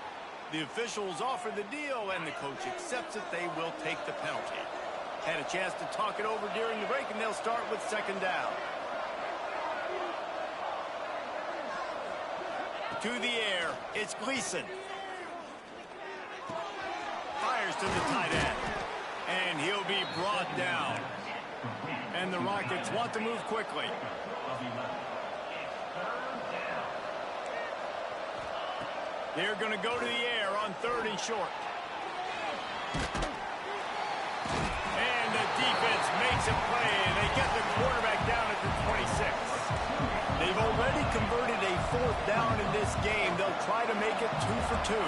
Speaker 1: The officials offer the deal, and the coach accepts it. They will take the penalty. Had a chance to talk it over during the break, and they'll start with second down. To the air, it's Gleason. Fires to the tight end, and he'll be brought down. And the Rockets want to move quickly. They're going to go to the air on third and short. And the defense makes a play, and they get the quarterback down at the 26. They've already converted a fourth down in this game. They'll try to make it 2 for 2.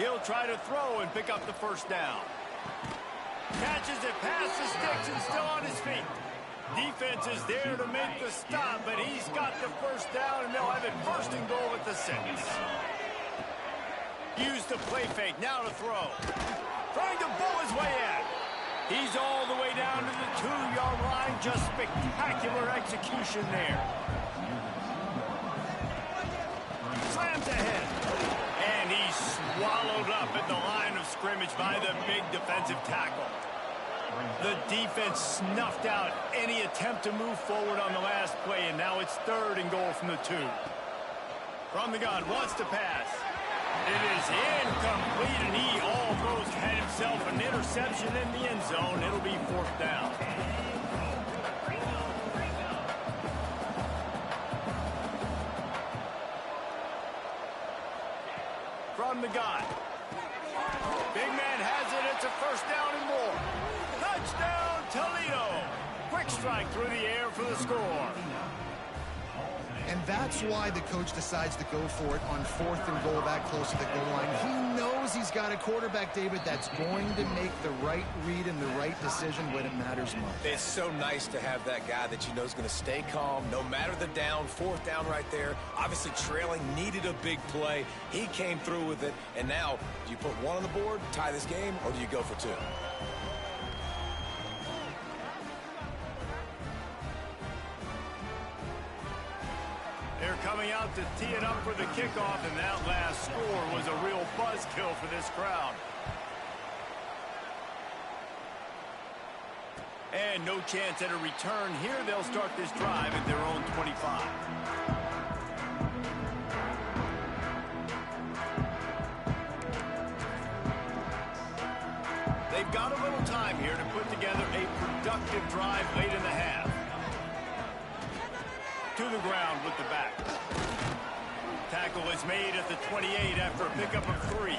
Speaker 1: He'll try to throw and pick up the first down. Catches it past the sticks and still on his feet. Defense is there to make the stop, but he's got the first down, and they'll have it first and goal at the 6. Use the play fake, now to throw. Trying to bull his way in. He's all the way down to the 2-yard line. Just spectacular execution there. Slams ahead. And he's swallowed up at the line of scrimmage by the big defensive tackle. The defense snuffed out any attempt to move forward on the last play, and now it's third and goal from the 2. From the gun, wants to pass. It is incomplete, and he almost had himself an interception in the end zone. It'll be 4th down. From the gun. Big man has it. It's a 1st down and more. Touchdown, Toledo. Quick strike through the air for the score.
Speaker 2: And that's why the coach decides to go for it on 4th and goal that close to the goal line. He knows he's got a quarterback, David, that's going to make the right read and the right decision when it matters most.
Speaker 3: It's so nice to have that guy that you know is going to stay calm no matter the down. 4th down right there. Obviously trailing, needed a big play. He came through with it. And now, do you put 1 on the board, tie this game, or do you go for 2?
Speaker 1: They're coming out to tee it up for the kickoff, and that last score was a real buzzkill for this crowd. And no chance at a return here. They'll start this drive at their own 25. They've got a little time here to put together a productive drive late in the half. To the ground with the back. Tackle is made at the 28 after a pickup of 3.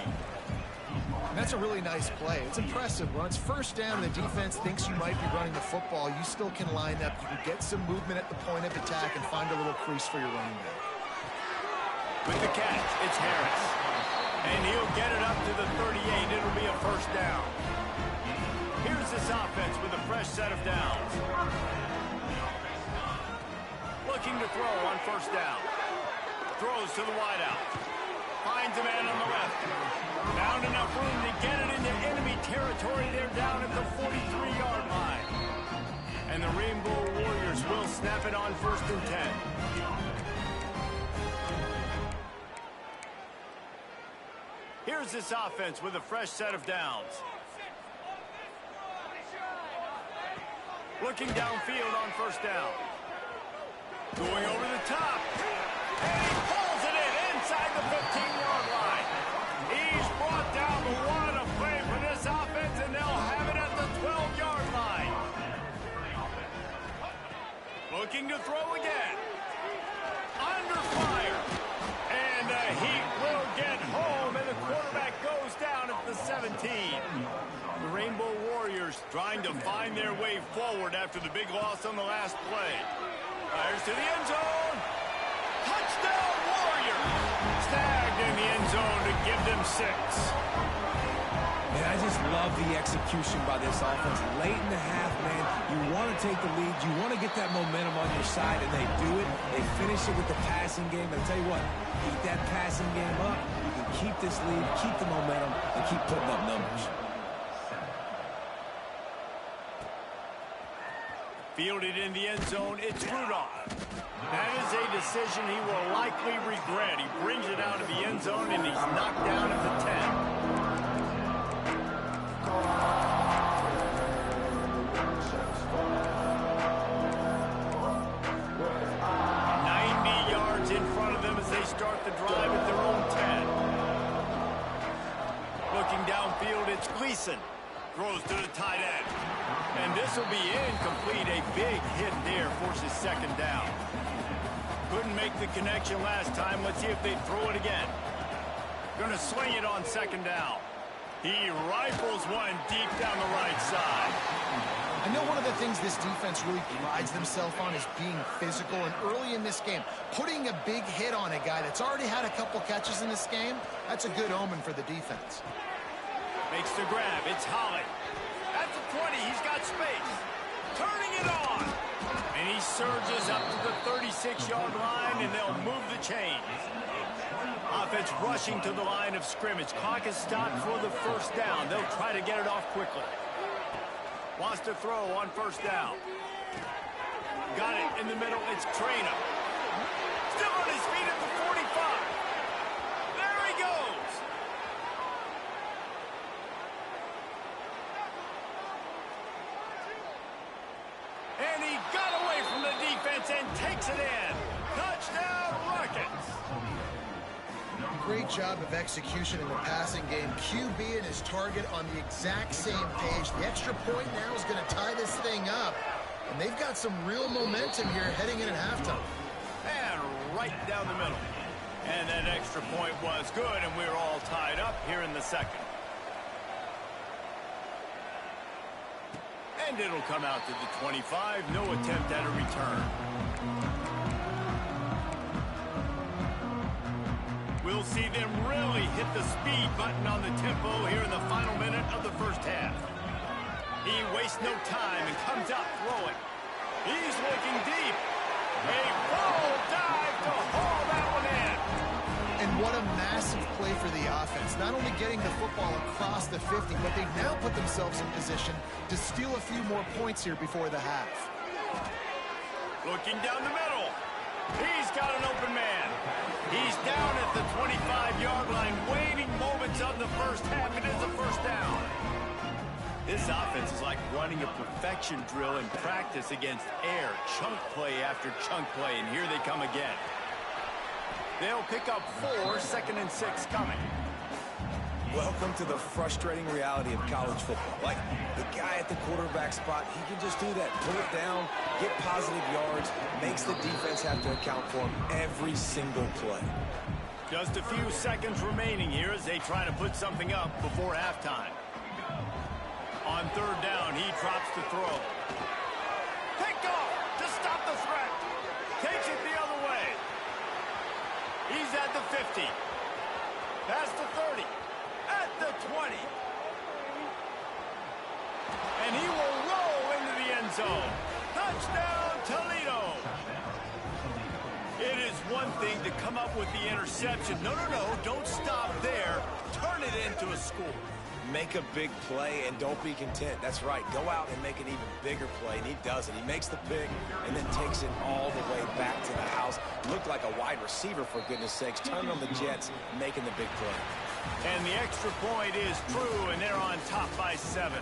Speaker 2: And that's a really nice play. It's impressive. When it's 1st down and the defense thinks you might be running the football, you still can line up. You can get some movement at the point of attack and find a little crease for your running back.
Speaker 1: With the catch, it's Harris. And he'll get it up to the 38. It'll be a 1st down. Here's this offense with a fresh set of downs. Looking to throw on 1st down. Throws to the wideout. Finds a man on the left. Found enough room to get it into enemy territory. They're down at the 43-yard line. And the Rainbow Warriors will snap it on 1st and 10. Here's this offense with a fresh set of downs. Looking downfield on 1st down. Going over the top. And he pulls it in inside the 15-yard line. He's brought down. What a play for this offense, and they'll have it at the 12-yard line. Looking to throw again. Under fire. And the Heat will get home, and the quarterback goes down at the 17. The Rainbow Warriors trying to find their way forward after the big loss on the last play. Fires to the end zone. Touchdown, Warrior. Snagged in the end zone to give them 6.
Speaker 3: And I just love the execution by this offense. Late in the half, man, you want to take the lead. You want to get that momentum on your side, and they do it. They finish it with the passing game. I'll tell you what, keep that passing game up. You can keep this lead, keep the momentum, and keep putting up numbers.
Speaker 1: Fielded in the end zone, it's Rudolph. That is a decision he will likely regret. He brings it out of the end zone, and he's knocked down at the 10. 90 yards in front of them as they start the drive at their own 10. Looking downfield, it's Gleason. Throws to the tight end. And this will be incomplete. A big hit there forces 2nd down. Couldn't make the connection last time. Let's see if they throw it again. Going to swing it on 2nd down. He rifles one deep down the right side.
Speaker 2: I know one of the things this defense really prides themselves on is being physical, and early in this game, putting a big hit on a guy that's already had a couple catches in this game, that's a good omen for the defense.
Speaker 1: Makes the grab. It's Holly. At the 20, he's got space. Turning it on. And he surges up to the 36-yard line, and they'll move the chains. Offense rushing to the line of scrimmage. Clock is stopped for the 1st down. They'll try to get it off quickly. Wants to throw on 1st down. Got it in the middle. It's Trainer. Still on his feet at the 45. There he goes. And he got away from the defense and takes it in. Touchdown, Rockets.
Speaker 2: great job of execution in the passing game. QB and his target on the exact same page. The extra point now is going to tie this thing up. And they've got some real momentum here heading in at halftime.
Speaker 1: And right down the middle. And that extra point was good, and we're all tied up here in the second. And it'll come out to the 25. No attempt at a return. We'll see them really hit the speed button on the tempo here in the final minute of the first half. He wastes no time and comes out throwing. He's looking deep. A full dive to haul that one in.
Speaker 2: And what a massive play for the offense. Not only getting the football across the 50, but they've now put themselves in position to steal a few more points here before the half.
Speaker 1: Looking down the middle. He's got an open man. He's down at the 25-yard line, waiting moments of the first half. It is a first down. This offense is like running a perfection drill in practice against air. Chunk play after chunk play, and here they come again. They'll pick up 4, 2nd and 6 coming.
Speaker 3: Welcome to the frustrating reality of college football. Like, the guy at the quarterback spot, he can just do that. Pull it down, get positive yards, makes the defense have to account for him every single play.
Speaker 1: Just a few seconds remaining here as they try to put something up before halftime. On 3rd down, he drops to throw. Pick off to stop the threat. Takes it the other way. He's at the 50. Past the 30. At the 20. And he will roll into the end zone. Touchdown, Toledo. It is one thing to come up with the interception. No, don't stop there. Turn it into a score.
Speaker 3: Make a big play and don't be content. That's right. Go out and make an even bigger play, and he does it. He makes the pick and then takes it all the way back to the house. Looked like a wide receiver, for goodness sakes. Turning on the Jets, making the big play.
Speaker 1: And the extra point is true, and they're on top by 7.